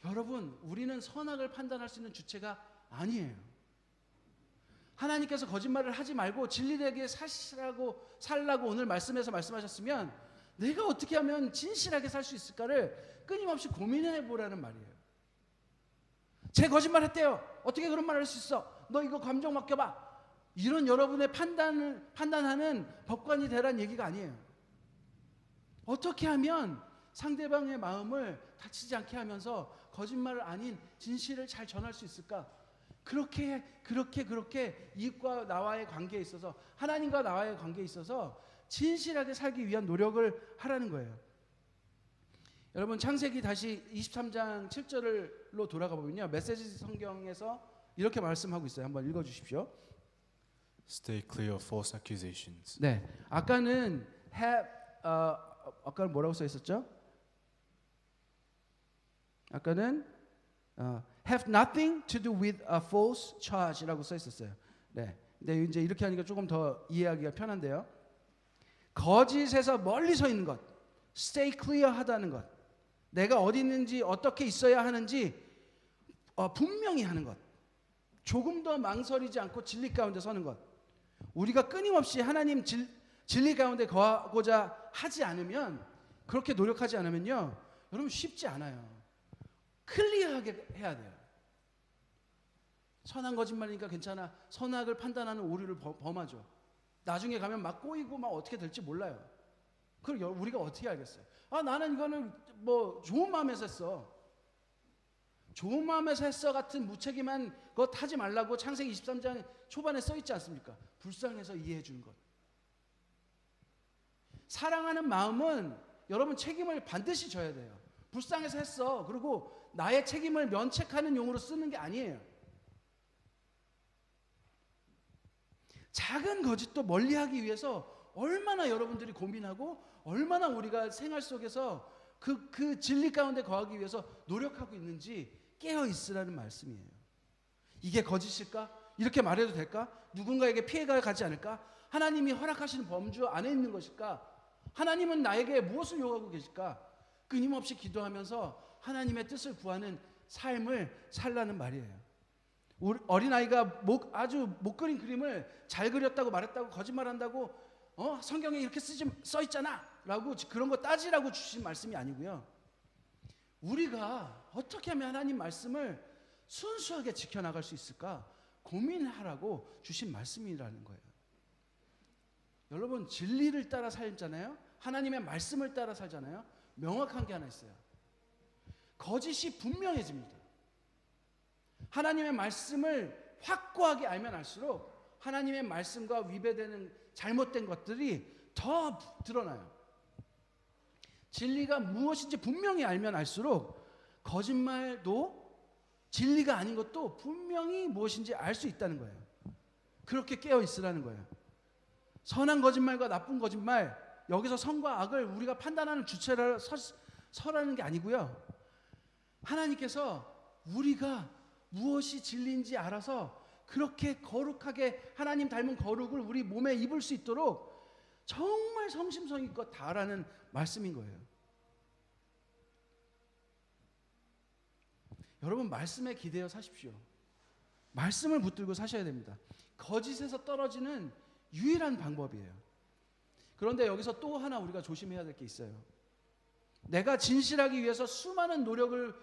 여러분, 우리는 선악을 판단할 수 있는 주체가 아니에요. 하나님께서 거짓말을 하지 말고 진리되게 살라고 오늘 말씀에서 말씀하셨으면 내가 어떻게 하면 진실하게 살 수 있을까를 끊임없이 고민해 보라는 말이에요. 제 거짓말 했대요. 어떻게 그런 말을 할 수 있어? 너 이거 감정 맡겨봐. 이런 여러분의 판단하는 법관이 되란 얘기가 아니에요. 어떻게 하면 상대방의 마음을 다치지 않게 하면서 거짓말을 아닌 진실을 잘 전할 수 있을까? 그렇게 이웃과 나와의 관계에 있어서, 하나님과 나와의 관계에 있어서 진실하게 살기 위한 노력을 하라는 거예요. 여러분, 창세기 다시 23장 7절로 돌아가 보면요, 메시지 성경에서 이렇게 말씀하고 있어요. 한번 읽어주십시오. Stay clear of false accusations. 네, 아까는 아까는 뭐라고 써 있었죠? 아까는 have nothing to do with a false charge라고 써 있었어요. 네, 근데 이제 이렇게 하니까 조금 더 이해하기가 편한데요. 거짓에서 멀리 서 있는 것, stay clear 하다는 것, 내가 어디 있는지 어떻게 있어야 하는지 분명히 하는 것, 조금 더 망설이지 않고 진리 가운데 서는 것. 우리가 끊임없이 하나님 진리 가운데 거하고자 하지 않으면, 그렇게 노력하지 않으면요, 여러분 쉽지 않아요. 클리어하게 해야 돼요. 선한 거짓말이니까 괜찮아, 선악을 판단하는 오류를 범하죠. 나중에 가면 막 꼬이고 막 어떻게 될지 몰라요. 그럼 우리가 어떻게 알겠어요? 나는 이거는 뭐 좋은 마음에서 했어. 좋은 마음에서 했어 같은 무책임한 것 하지 말라고 창세기 23장 초반에 써 있지 않습니까? 불쌍해서 이해해 주는 것. 사랑하는 마음은 여러분 책임을 반드시 져야 돼요. 불쌍해서 했어. 그리고 나의 책임을 면책하는 용으로 쓰는 게 아니에요. 작은 거짓도 멀리하기 위해서 얼마나 여러분들이 고민하고 얼마나 우리가 생활 속에서 그 진리 가운데 거하기 위해서 노력하고 있는지 깨어 있으라는 말씀이에요. 이게 거짓일까? 이렇게 말해도 될까? 누군가에게 피해가 가지 않을까? 하나님이 허락하시는 범주 안에 있는 것일까? 하나님은 나에게 무엇을 요구하고 계실까? 끊임없이 기도하면서 하나님의 뜻을 구하는 삶을 살라는 말이에요. 우리 어린아이가 아주 못 그린 그림을 잘 그렸다고 말했다고 거짓말한다고 성경에 이렇게 써 있잖아 라고 그런 거 따지라고 주신 말씀이 아니고요. 우리가 어떻게 하면 하나님 말씀을 순수하게 지켜나갈 수 있을까 고민하라고 주신 말씀이라는 거예요. 여러분, 진리를 따라 살잖아요. 하나님의 말씀을 따라 살잖아요. 명확한 게 하나 있어요. 거짓이 분명해집니다. 하나님의 말씀을 확고하게 알면 알수록 하나님의 말씀과 위배되는 잘못된 것들이 더 드러나요. 진리가 무엇인지 분명히 알면 알수록 거짓말도 진리가 아닌 것도 분명히 무엇인지 알 수 있다는 거예요. 그렇게 깨어 있으라는 거예요. 선한 거짓말과 나쁜 거짓말, 여기서 선과 악을 우리가 판단하는 주체라 서라는 게 아니고요. 하나님께서 우리가 무엇이 진리인지 알아서 그렇게 거룩하게 하나님 닮은 거룩을 우리 몸에 입을 수 있도록 정말 성심성의껏 다하라는 말씀인 거예요. 여러분, 말씀에 기대어 사십시오. 말씀을 붙들고 사셔야 됩니다. 거짓에서 떨어지는 유일한 방법이에요. 그런데 여기서 또 하나 우리가 조심해야 될 게 있어요. 내가 진실하기 위해서 수많은 노력을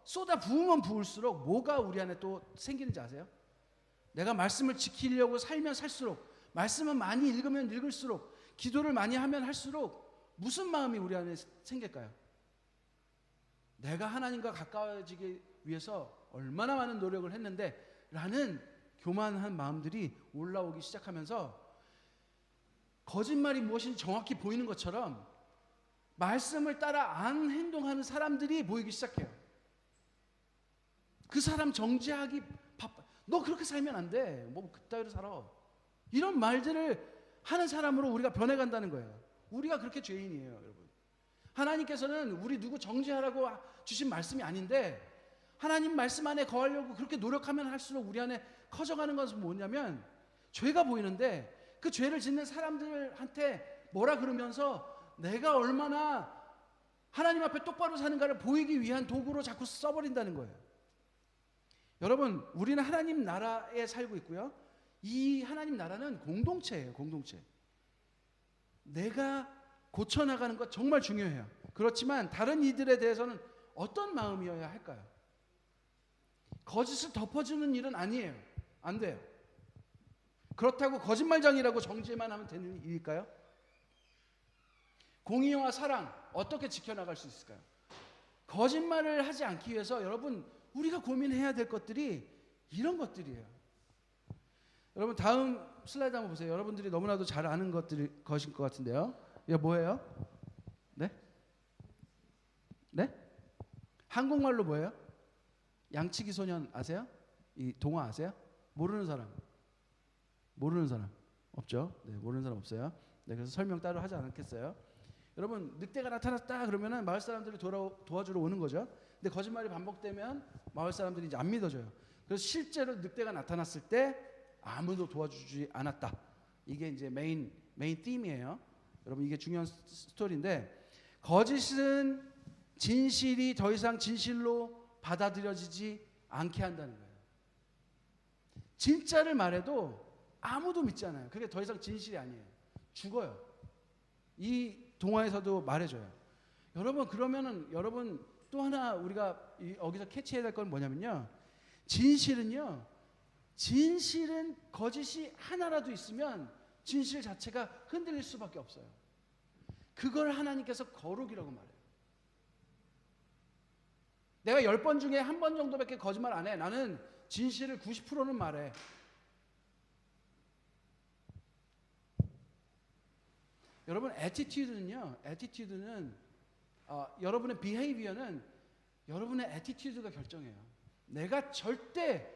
쏟아 부으면 부을수록 뭐가 우리 안에 또 생기는지 아세요? 내가 말씀을 지키려고 살면 살수록, 말씀을 많이 읽으면 읽을수록, 기도를 많이 하면 할수록 무슨 마음이 우리 안에 생길까요? 내가 하나님과 가까워지기 위해서 얼마나 많은 노력을 했는데 라는 교만한 마음들이 올라오기 시작하면서 거짓말이 무엇인지 정확히 보이는 것처럼 말씀을 따라 안 행동하는 사람들이 보이기 시작해요. 그 사람 정죄하기 바빠. 너 그렇게 살면 안 돼. 뭐 그따위로 살아. 이런 말들을 하는 사람으로 우리가 변해간다는 거예요. 우리가 그렇게 죄인이에요, 여러분. 하나님께서는 우리 누구 정죄하라고 주신 말씀이 아닌데 하나님 말씀 안에 거하려고 그렇게 노력하면 할수록 우리 안에 커져가는 것은 뭐냐면 죄가 보이는데 그 죄를 짓는 사람들한테 뭐라 그러면서 내가 얼마나 하나님 앞에 똑바로 사는가를 보이기 위한 도구로 자꾸 써버린다는 거예요. 여러분, 우리는 하나님 나라에 살고 있고요. 이 하나님 나라는 공동체예요, 공동체. 내가 고쳐나가는 것 정말 중요해요. 그렇지만 다른 이들에 대해서는 어떤 마음이어야 할까요? 거짓을 덮어주는 일은 아니에요. 안 돼요. 그렇다고 거짓말장이라고 정죄만 하면 되는 일일까요? 공의와 사랑 어떻게 지켜나갈 수 있을까요? 거짓말을 하지 않기 위해서 여러분 우리가 고민해야 될 것들이 이런 것들이에요. 여러분 다음 슬라이드 한번 보세요. 여러분들이 너무나도 잘 아는 것인 것 같은데요. 이게 뭐예요? 네? 네? 한국말로 뭐예요? 양치기 소년 아세요? 이 동화 아세요? 모르는 사람? 모르는 사람 없죠? 네, 모르는 사람 없어요. 네, 그래서 설명 따로 하지 않겠어요. 여러분 늑대가 나타났다 그러면은 마을 사람들이 도와주러 오는 거죠. 근데 거짓말이 반복되면 마을 사람들이 이제 안 믿어져요. 그래서 실제로 늑대가 나타났을 때 아무도 도와주지 않았다. 이게 이제 메인 팀이에요. 여러분 이게 중요한 스토리인데 거짓은 진실이 더 이상 진실로 받아들여지지 않게 한다는 거예요. 진짜를 말해도 아무도 믿지 않아요. 그게 더 이상 진실이 아니에요. 죽어요. 이 동화에서도 말해줘요. 여러분 그러면은 여러분 또 하나 우리가 여기서 캐치해야 될 건 뭐냐면요. 진실은 거짓이 하나라도 있으면 진실 자체가 흔들릴 수밖에 없어요. 그걸 하나님께서 거룩이라고 말해요. 내가 10번 중에 한 번 정도밖에 거짓말 안 해. 나는 진실을 90%는 말해. 여러분 애티튜드는 여러분의 비헤이비어는 여러분의 애티튜드가 결정해요. 내가 절대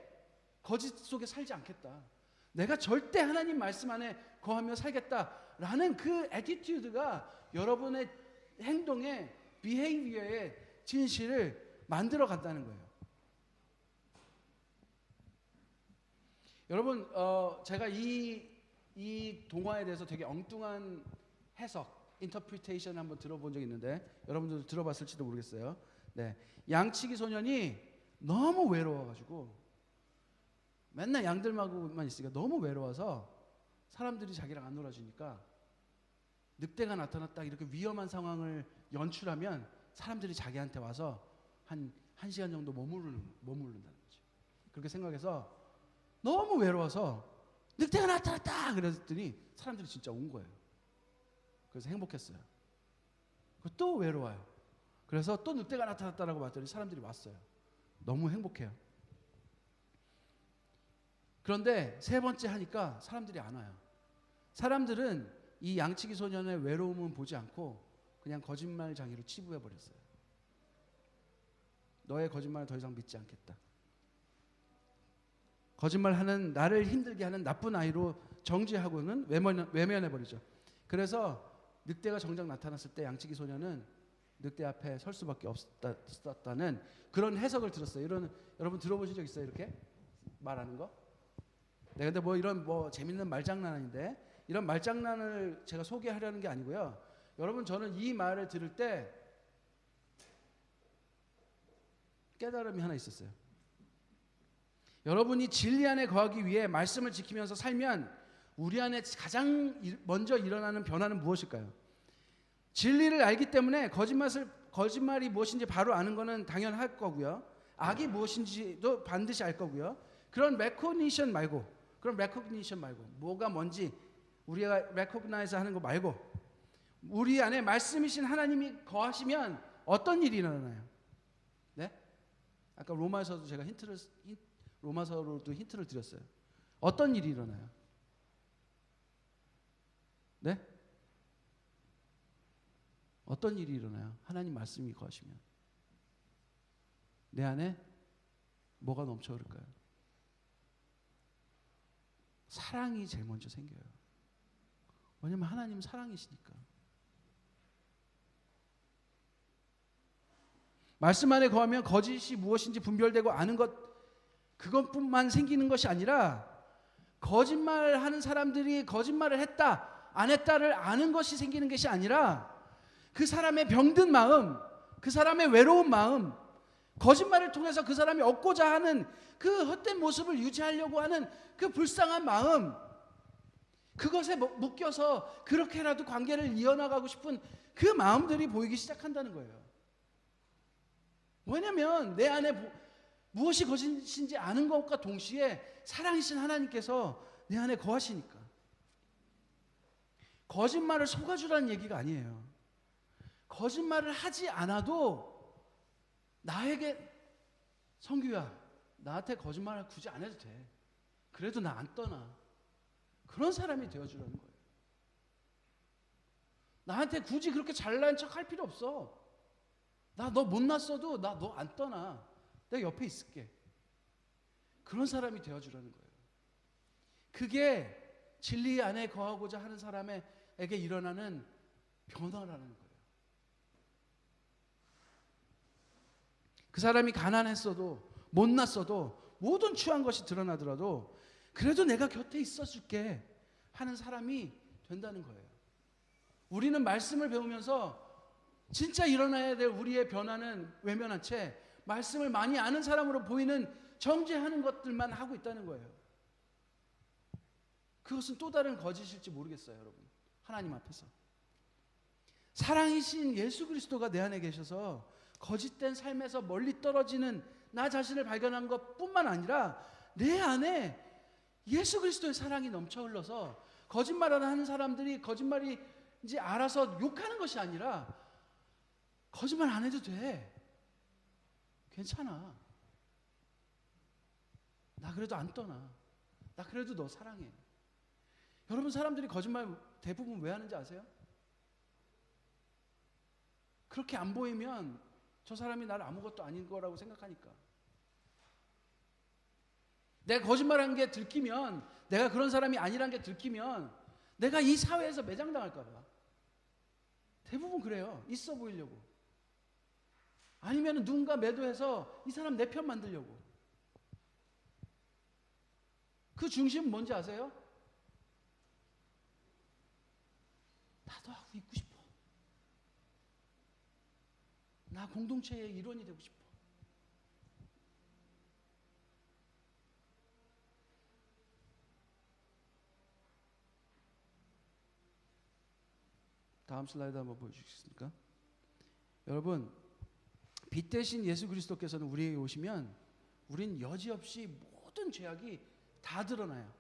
거짓 속에 살지 않겠다. 내가 절대 하나님 말씀 안에 거하며 살겠다라는 그 애티튜드가 여러분의 행동의 비헤이비어의 진실을 만들어 간다는 거예요. 여러분 제가 이 동화에 대해서 되게 엉뚱한 해석, 인터프리테이션 한번 들어본 적이 있는데 여러분들도 들어봤을지도 모르겠어요. 네, 양치기 소년이 너무 외로워가지고 맨날 양들하고만 있으니까 너무 외로워서 사람들이 자기랑 안 놀아주니까 늑대가 나타났다 이렇게 위험한 상황을 연출하면 사람들이 자기한테 와서 한 1시간 정도 머무른다는 거죠. 그렇게 생각해서 너무 외로워서 늑대가 나타났다 그랬더니 사람들이 진짜 온 거예요. 그래서 행복했어요. 또 외로워요. 그래서 또 늑대가 나타났다라고 봤더니 사람들이 왔어요. 너무 행복해요. 그런데 세 번째 하니까 사람들이 안 와요. 사람들은 이 양치기 소년의 외로움은 보지 않고 그냥 거짓말장이로 치부해버렸어요. 너의 거짓말을 더 이상 믿지 않겠다. 거짓말하는 나를 힘들게 하는 나쁜 아이로 정죄하고는 외면해버리죠. 그래서 늑대가 정작 나타났을 때 양치기 소년은 늑대 앞에 설 수밖에 없었다는 그런 해석을 들었어요. 여러분 들어보신 적 있어요? 이렇게 말하는 거? 네, 근데 이런 재밌는 말장난인데 이런 말장난을 제가 소개하려는 게 아니고요. 여러분 저는 이 말을 들을 때 깨달음이 하나 있었어요. 여러분이 진리 안에 거하기 위해 말씀을 지키면서 살면 우리 안에 가장 먼저 일어나는 변화는 무엇일까요? 진리를 알기 때문에 거짓말이 무엇인지 바로 아는 것은 당연할 거고요. 악이 무엇인지도 반드시 알 거고요. 그런 레코니션 말고 뭐가 뭔지 우리가 레코그나이즈 하는 거 말고 우리 안에 말씀이신 하나님이 거하시면 어떤 일이 일어나요? 네? 아까 로마서도 제가 로마서로도 힌트를 드렸어요. 어떤 일이 일어나요? 네? 어떤 일이 일어나요? 하나님 말씀이 거하시면 내 안에 뭐가 넘쳐 흐를까요? 사랑이 제일 먼저 생겨요. 왜냐면 하나님은 사랑이시니까. 말씀 안에 거하면 거짓이 무엇인지 분별되고 아는 것, 그것뿐만 생기는 것이 아니라 거짓말하는 사람들이 거짓말을 했다 안 했다를 아는 것이 생기는 것이 아니라 그 사람의 병든 마음, 그 사람의 외로운 마음, 거짓말을 통해서 그 사람이 얻고자 하는 그 헛된 모습을 유지하려고 하는 그 불쌍한 마음, 그것에 묶여서 그렇게라도 관계를 이어나가고 싶은 그 마음들이 보이기 시작한다는 거예요. 왜냐하면 내 안에 무엇이 거짓인지 아는 것과 동시에 사랑이신 하나님께서 내 안에 거하시니까. 거짓말을 속아주라는 얘기가 아니에요. 거짓말을 하지 않아도 나에게 성규야, 나한테 거짓말을 굳이 안 해도 돼. 그래도 나 안 떠나. 그런 사람이 되어주라는 거예요. 나한테 굳이 그렇게 잘난 척 할 필요 없어. 나 너 못났어도 나 너 안 떠나. 내가 옆에 있을게. 그런 사람이 되어주라는 거예요. 그게 진리 안에 거하고자 하는 사람에게 일어나는 변화라는 거예요. 그 사람이 가난했어도 못났어도 모든 취한 것이 드러나더라도 그래도 내가 곁에 있어줄게 하는 사람이 된다는 거예요. 우리는 말씀을 배우면서 진짜 일어나야 될 우리의 변화는 외면한 채 말씀을 많이 아는 사람으로 보이는 정죄하는 것들만 하고 있다는 거예요. 그것은 또 다른 거짓일지 모르겠어요, 여러분. 하나님 앞에서. 사랑이신 예수 그리스도가 내 안에 계셔서 거짓된 삶에서 멀리 떨어지는 나 자신을 발견한 것뿐만 아니라 내 안에 예수 그리스도의 사랑이 넘쳐 흘러서 거짓말을 하는 사람들이 거짓말인지 알아서 욕하는 것이 아니라 거짓말 안 해도 돼. 괜찮아. 나 그래도 안 떠나. 나 그래도 너 사랑해. 여러분, 사람들이 거짓말 대부분 왜 하는지 아세요? 그렇게 안 보이면 저 사람이 나를 아무것도 아닌 거라고 생각하니까. 내가 거짓말한 게 들키면, 내가 그런 사람이 아니란 게 들키면 내가 이 사회에서 매장당할까 봐. 대부분 그래요. 있어 보이려고. 아니면 누군가 매도해서 이 사람 내 편 만들려고. 그 중심은 뭔지 아세요? 나도 하고 있고 싶어. 나 공동체의 일원이 되고 싶어. 다음 슬라이드 한번 보여주시겠습니까? 여러분, 빛 대신 예수 그리스도께서는 우리에게 오시면 우린 여지없이 모든 죄악이 다 드러나요.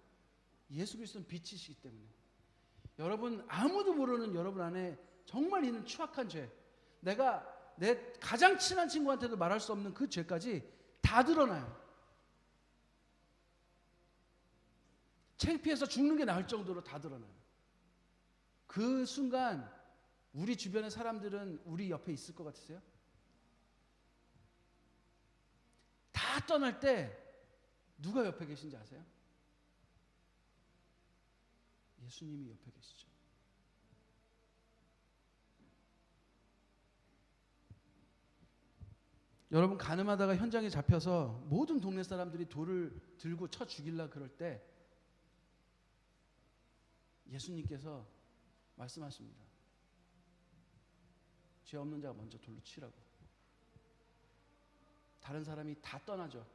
예수 그리스도는 빛이시기 때문에. 여러분, 아무도 모르는 여러분 안에 정말 있는 추악한 죄, 내가 내 가장 친한 친구한테도 말할 수 없는 그 죄까지 다 드러나요. 창피해서 죽는 게 나을 정도로 다 드러나요. 그 순간 우리 주변의 사람들은 우리 옆에 있을 것 같으세요? 다 떠날 때 누가 옆에 계신지 아세요? 예수님이 옆에 계시죠. 여러분, 가늠하다가 현장에 잡혀서 모든 동네 사람들이 돌을 들고 쳐 죽이려 그럴 때 예수님께서 말씀하십니다. 죄 없는 자가 먼저 돌로 치라고. 다른 사람이 다 떠나죠.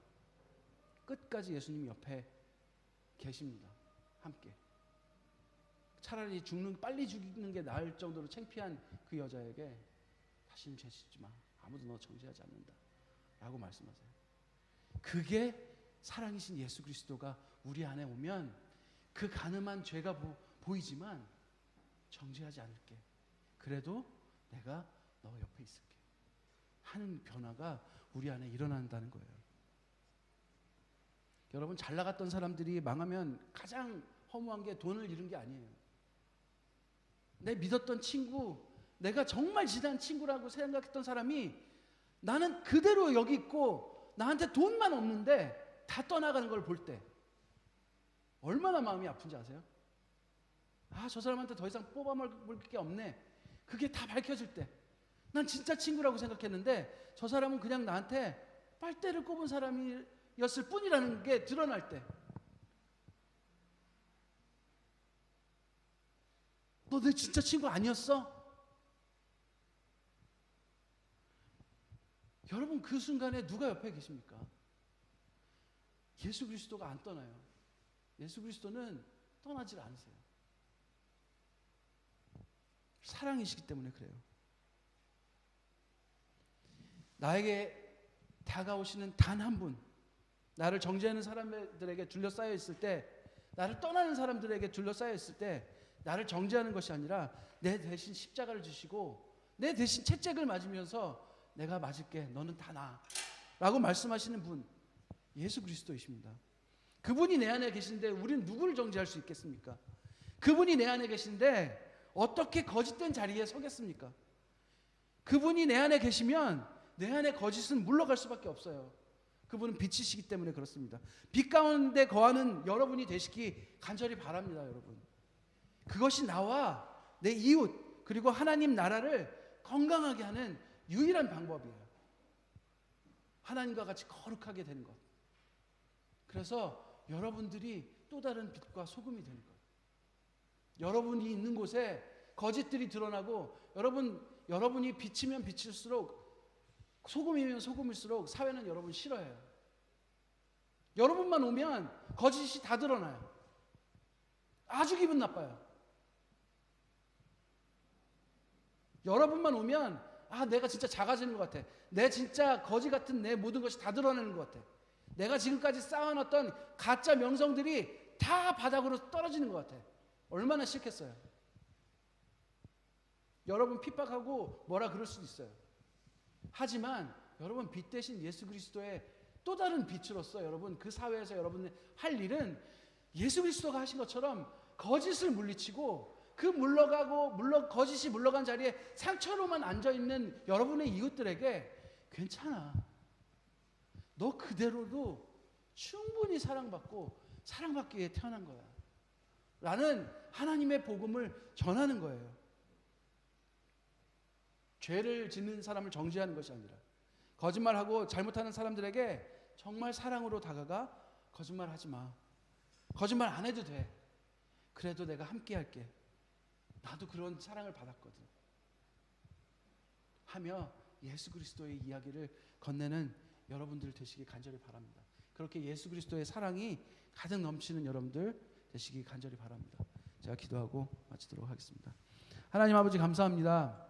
끝까지 예수님이 옆에 계십니다. 함께. 차라리 빨리 죽이는 게 나을 정도로 창피한 그 여자에게 다시는 죄 짓지 마. 아무도 너 정죄하지 않는다. 라고 말씀하세요. 그게 사랑이신 예수 그리스도가 우리 안에 오면 그 가늠한 죄가 보이지만 정죄하지 않을게. 그래도 내가 너 옆에 있을게. 하는 변화가 우리 안에 일어난다는 거예요. 여러분, 잘 나갔던 사람들이 망하면 가장 허무한 게 돈을 잃은 게 아니에요. 내 믿었던 친구, 내가 정말 진한 친구라고 생각했던 사람이 나는 그대로 여기 있고 나한테 돈만 없는데 다 떠나가는 걸 볼 때 얼마나 마음이 아픈지 아세요? 아, 저 사람한테 더 이상 뽑아먹을 게 없네. 그게 다 밝혀질 때 난 진짜 친구라고 생각했는데 저 사람은 그냥 나한테 빨대를 꼽은 사람이었을 뿐이라는 게 드러날 때, 너 내 진짜 친구 아니었어? 여러분, 그 순간에 누가 옆에 계십니까? 예수 그리스도가 안 떠나요. 예수 그리스도는 떠나질 않으세요. 사랑이시기 때문에 그래요. 나에게 다가오시는 단 한 분, 나를 정죄하는 사람들에게 둘러싸여 있을 때, 나를 떠나는 사람들에게 둘러싸여 있을 때 나를 정죄하는 것이 아니라 내 대신 십자가를 주시고 내 대신 채찍을 맞으면서 내가 맞을게, 너는 다 나 라고 말씀하시는 분, 예수 그리스도이십니다. 그분이 내 안에 계신데 우리는 누구를 정죄할 수 있겠습니까? 그분이 내 안에 계신데 어떻게 거짓된 자리에 서겠습니까? 그분이 내 안에 계시면 내 안에 거짓은 물러갈 수밖에 없어요. 그분은 빛이시기 때문에 그렇습니다. 빛 가운데 거하는 여러분이 되시기 간절히 바랍니다. 여러분, 그것이 나와 내 이웃 그리고 하나님 나라를 건강하게 하는 유일한 방법이에요. 하나님과 같이 거룩하게 되는 것. 그래서 여러분들이 또 다른 빛과 소금이 되는 것. 여러분이 있는 곳에 거짓들이 드러나고 여러분이 비치면 비칠수록, 소금이면 소금일수록 사회는 여러분 싫어해요. 여러분만 오면 거짓이 다 드러나요. 아주 기분 나빠요. 여러분만 오면 내가 진짜 작아지는 것 같아. 내 진짜 거지 같은 내 모든 것이 다 드러나는 것 같아. 내가 지금까지 쌓아놨던 가짜 명성들이 다 바닥으로 떨어지는 것 같아. 얼마나 싫겠어요. 여러분 핍박하고 뭐라 그럴 수도 있어요. 하지만 여러분, 빛 대신 예수 그리스도의 또 다른 빛으로서 여러분 그 사회에서 여러분이 할 일은 예수 그리스도가 하신 것처럼 거짓을 물리치고 거짓이 물러간 자리에 상처로만 앉아있는 여러분의 이웃들에게 괜찮아, 너 그대로도 충분히 사랑받고 사랑받기 위해 태어난 거야 라는 하나님의 복음을 전하는 거예요. 죄를 짓는 사람을 정죄하는 것이 아니라, 거짓말하고 잘못하는 사람들에게 정말 사랑으로 다가가, 거짓말하지 마, 거짓말 안 해도 돼, 그래도 내가 함께 할게, 나도 그런 사랑을 받았거든 하며 예수 그리스도의 이야기를 건네는 여러분들 되시기 간절히 바랍니다. 그렇게 예수 그리스도의 사랑이 가득 넘치는 여러분들 되시기 간절히 바랍니다. 제가 기도하고 마치도록 하겠습니다. 하나님 아버지, 감사합니다.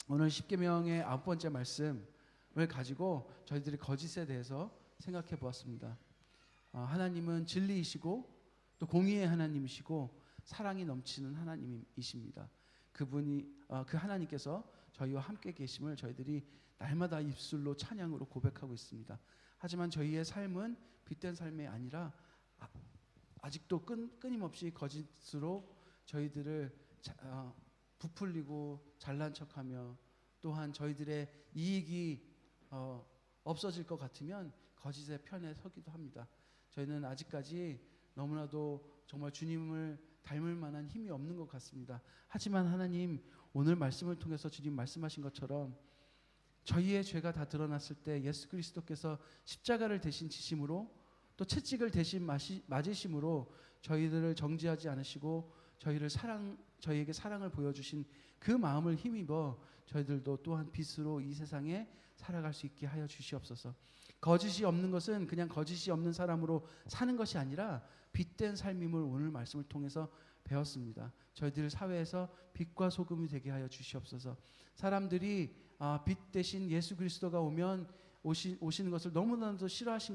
오늘 십계명의 9번째 말씀을 가지고 저희들이 거짓에 대해서 생각해 보았습니다. 하나님은 진리이시고 또 공의의 하나님이시고 사랑이 넘치는 하나님이십니다. 그 하나님께서 저희와 함께 계심을 저희들이 날마다 입술로 찬양으로 고백하고 있습니다. 하지만 저희의 삶은 빛된 삶이 아니라 아직도 끊임없이 거짓으로 저희들을 부풀리고 잘난 척하며, 또한 저희들의 이익이 없어질 것 같으면 거짓의 편에 서기도 합니다. 저희는 아직까지 너무나도 정말 주님을 닮을 만한 힘이 없는 것 같습니다. 하지만 하나님, 오늘 말씀을 통해서 주님 말씀하신 것처럼 저희의 죄가 다 드러났을 때 예수 그리스도께서 십자가를 대신 지심으로 또 채찍을 대신 맞으심으로 저희들을 정죄하지 않으시고 저희에게 사랑을 보여주신 그 마음을 힘입어 저희들도 또한 빛으로 이 세상에 살아갈 수 있게 하여 주시옵소서. 거짓이 없는 것은 그냥 거짓이 없는 사람으로 사는 것이 아니라 빛된 삶임을 오늘 말씀을 통해서 배웠습니다. 저희들 사회에서 빛과 소금이 되게 하여 주시옵소서. 사람들이 빛 대신 예수 그리스도가 오시는 것을 너무나도 싫어했던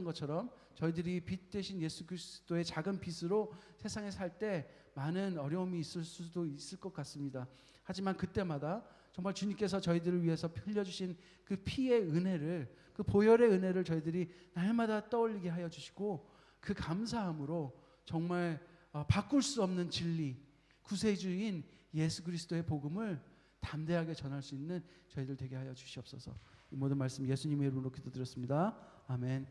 것처럼 저희들이 빛 대신 예수 그리스도의 작은 빛으로 세상에 살 때 많은 어려움이 있을 수도 있을 것 같습니다. 하지만 그때마다 정말 주님께서 저희들을 위해서 흘려주신 그 피의 은혜를, 그 보혈의 은혜를 저희들이 날마다 떠올리게 하여 주시고, 그 감사함으로 정말 바꿀 수 없는 진리, 구세주인 예수 그리스도의 복음을 담대하게 전할 수 있는 저희들 되게 하여 주시옵소서. 이 모든 말씀 예수님의 이름으로 기도드렸습니다. 아멘.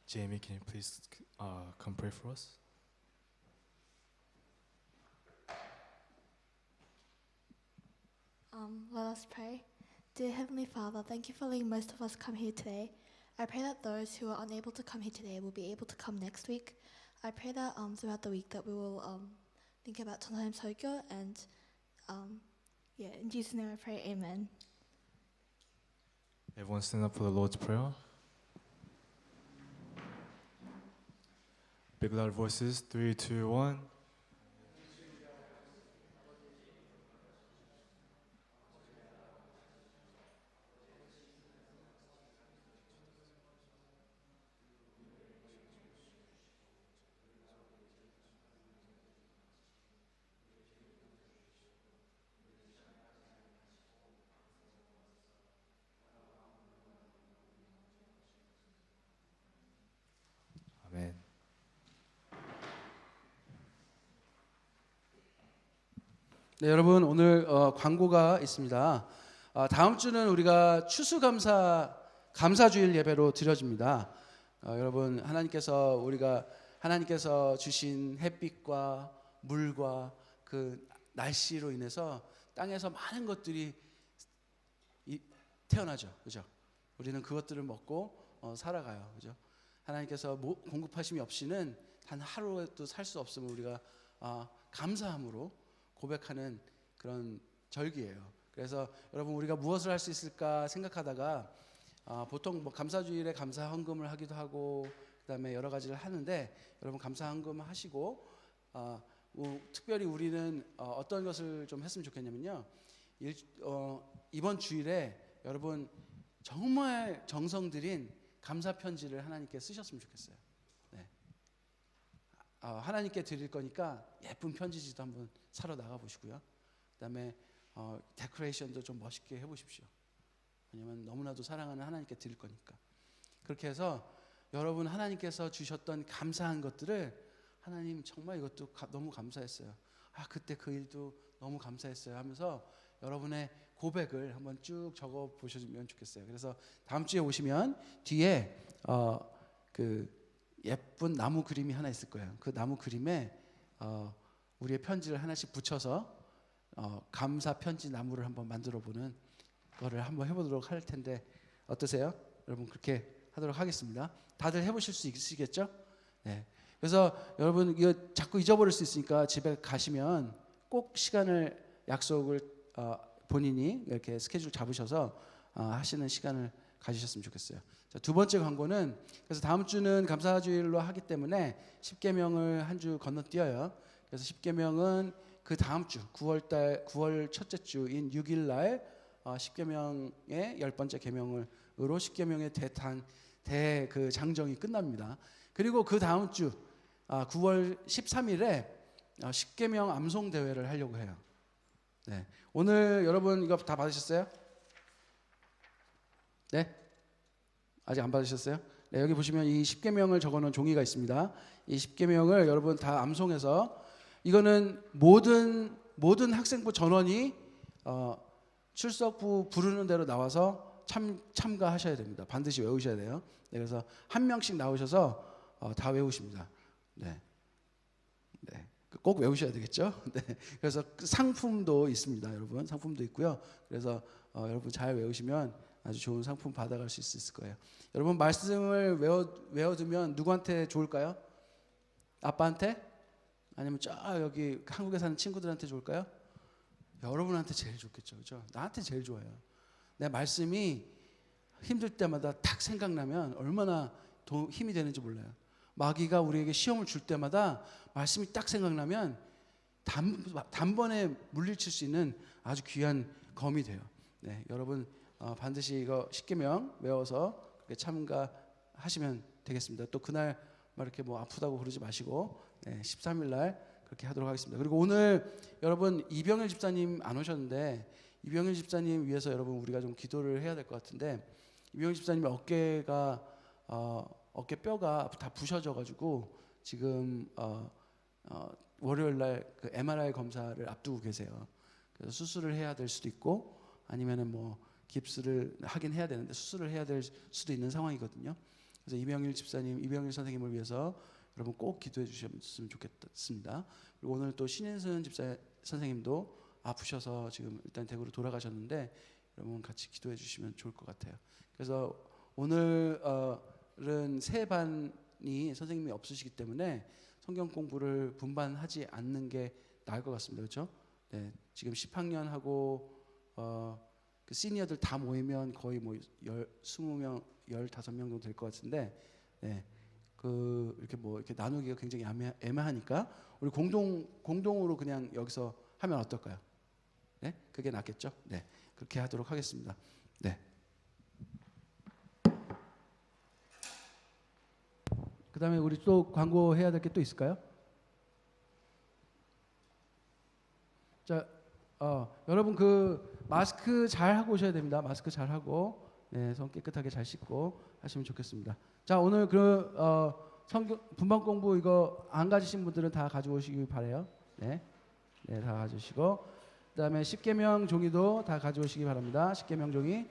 Jamie, can you please come pray for us? Let us pray. Dear Heavenly Father, thank you for letting most of us come here today. I pray that those who are unable to come here today will be able to come next week. I pray that throughout the week that we will think about Tottenham Tokyo and in Jesus' name I pray, amen. Everyone stand up for the Lord's Prayer. Big loud voices, 3, 2, 1. 아멘. 네, 여러분 오늘 광고가 있습니다. 다음 주는 우리가 추수감사 감사주일 예배로 드려집니다. 여러분 하나님께서 주신 햇빛과 물과 그 날씨로 인해서 땅에서 많은 것들이 태어나죠, 그죠? 우리는 그것들을 먹고 살아가요, 그죠? 하나님께서 공급하심이 없이는 단 하루도 살 수 없음을 우리가 감사함으로 고백하는 그런 절기예요. 그래서 여러분 우리가 무엇을 할 수 있을까 생각하다가 보통 뭐 감사주일에 감사 헌금을 하기도 하고 그다음에 여러 가지를 하는데 여러분 감사 헌금 하시고 특별히 우리는 어떤 것을 좀 했으면 좋겠냐면요. 이번 주일에 여러분 정말 정성 들인 감사 편지를 하나님께 쓰셨으면 좋겠어요. 네. 하나님께 드릴 거니까 예쁜 편지지도 한번 사러 나가 보시고요. 그다음에 데코레이션도 좀 멋있게 해보십시오. 왜냐면 너무나도 사랑하는 하나님께 드릴 거니까. 그렇게 해서 여러분 하나님께서 주셨던 감사한 것들을 하나님 정말 이것도 너무 감사했어요. 그때 그 일도 너무 감사했어요 하면서 여러분의 고백을 한번 쭉 적어 보시면 좋겠어요. 그래서 다음 주에 오시면 뒤에 그 예쁜 나무 그림이 하나 있을 거예요. 그 나무 그림에 우리의 편지를 하나씩 붙여서 감사 편지 나무를 한번 만들어 보는 거를 한번 해보도록 할 텐데 어떠세요? 여러분 그렇게 하도록 하겠습니다. 다들 해보실 수 있으시겠죠? 네. 그래서 여러분 이거 자꾸 잊어버릴 수 있으니까 집에 가시면 꼭 약속을 본인이 이렇게 스케줄 잡으셔서 하시는 시간을 가지셨으면 좋겠어요. 자, 두 번째 광고는 그래서 다음 주는 감사주일로 하기 때문에 10계명을 한 주 건너뛰어요. 그래서 10계명은 그 다음 주 9월 첫째 주인 6일 날 10계명의 10번째 계명으로 10계명의 그 장정이 끝납니다. 그리고 그 다음 주 9월 13일에 10계명 암송 대회를 하려고 해요. 네. 오늘 여러분 이거 다 받으셨어요? 네? 아직 안 받으셨어요? 네, 여기 보시면 이 10계명을 적어놓은 종이가 있습니다. 이 10계명을 여러분 다 암송해서 이거는 모든 학생부 전원이 출석부 부르는 대로 나와서 참가하셔야 됩니다. 반드시 외우셔야 돼요. 네, 그래서 한 명씩 나오셔서 다 외우십니다. 네. 네. 꼭 외우셔야 되겠죠? 네. 그래서 상품도 있습니다, 여러분. 상품도 있고요. 그래서 여러분 잘 외우시면 아주 좋은 상품 받아갈 수 있을 거예요. 여러분 말씀을 외워두면 누구한테 좋을까요? 아빠한테? 아니면 여기 한국에 사는 친구들한테 좋을까요? 여러분한테 제일 좋겠죠, 그렇죠? 나한테 제일 좋아요. 내 말씀이 힘들 때마다 탁 생각나면 얼마나 힘이 되는지 몰라요. 마귀가 우리에게 시험을 줄 때마다 말씀이 딱 생각나면 단번에 물리칠 수 있는 아주 귀한 검이 돼요. 네, 여러분 반드시 이거 10계명 외워서 그렇게 참가하시면 되겠습니다. 또 그날 막 이렇게 뭐 아프다고 그러지 마시고 13일 날 그렇게 하도록 하겠습니다. 그리고 오늘 여러분 이병일 집사님 안 오셨는데 이병일 집사님 위해서 여러분 우리가 좀 기도를 해야 될 것 같은데 이병일 집사님 어깨뼈가 다 부셔져 가지고 지금 월요일 날 그 MRI 검사를 앞두고 계세요. 그래서 수술을 해야 될 수도 있고 아니면은 뭐 깁스를 하긴 해야 되는데 수술을 해야 될 수도 있는 상황이거든요. 그래서 이병일 집사님, 이병일 선생님을 위해서 여러분 꼭 기도해 주셨으면 좋겠습니다. 그리고 오늘 또 신인순 집사 선생님도 아프셔서 지금 일단 대구로 돌아가셨는데 여러분 같이 기도해 주시면 좋을 것 같아요. 그래서 오늘은 세 반이 선생님이 없으시기 때문에 성경 공부를 분반하지 않는 게 나을 것 같습니다. 그렇죠? 네, 지금 10학년하고 그 시니어들 다 모이면 거의 뭐 20명, 15명 정도 될 것 같은데, 네, 그 이렇게 뭐 이렇게 나누기가 굉장히 애매하니까 우리 공동으로 그냥 여기서 하면 어떨까요? 네, 그게 낫겠죠? 네, 그렇게 하도록 하겠습니다. 네. 그다음에 우리 또 광고 해야 될 게 또 있을까요? 자, 여러분 그 마스크 잘 하고 오셔야 됩니다. 마스크 잘 하고, 네, 손 깨끗하게 잘 씻고 하시면 좋겠습니다. 자, 오늘 그 성경 분반 공부 이거 안 가지신 분들은 다 가져오시기 바래요. 네, 네, 다 가져오시고, 그다음에 십계명 종이도 다 가져오시기 바랍니다. 십계명 종이.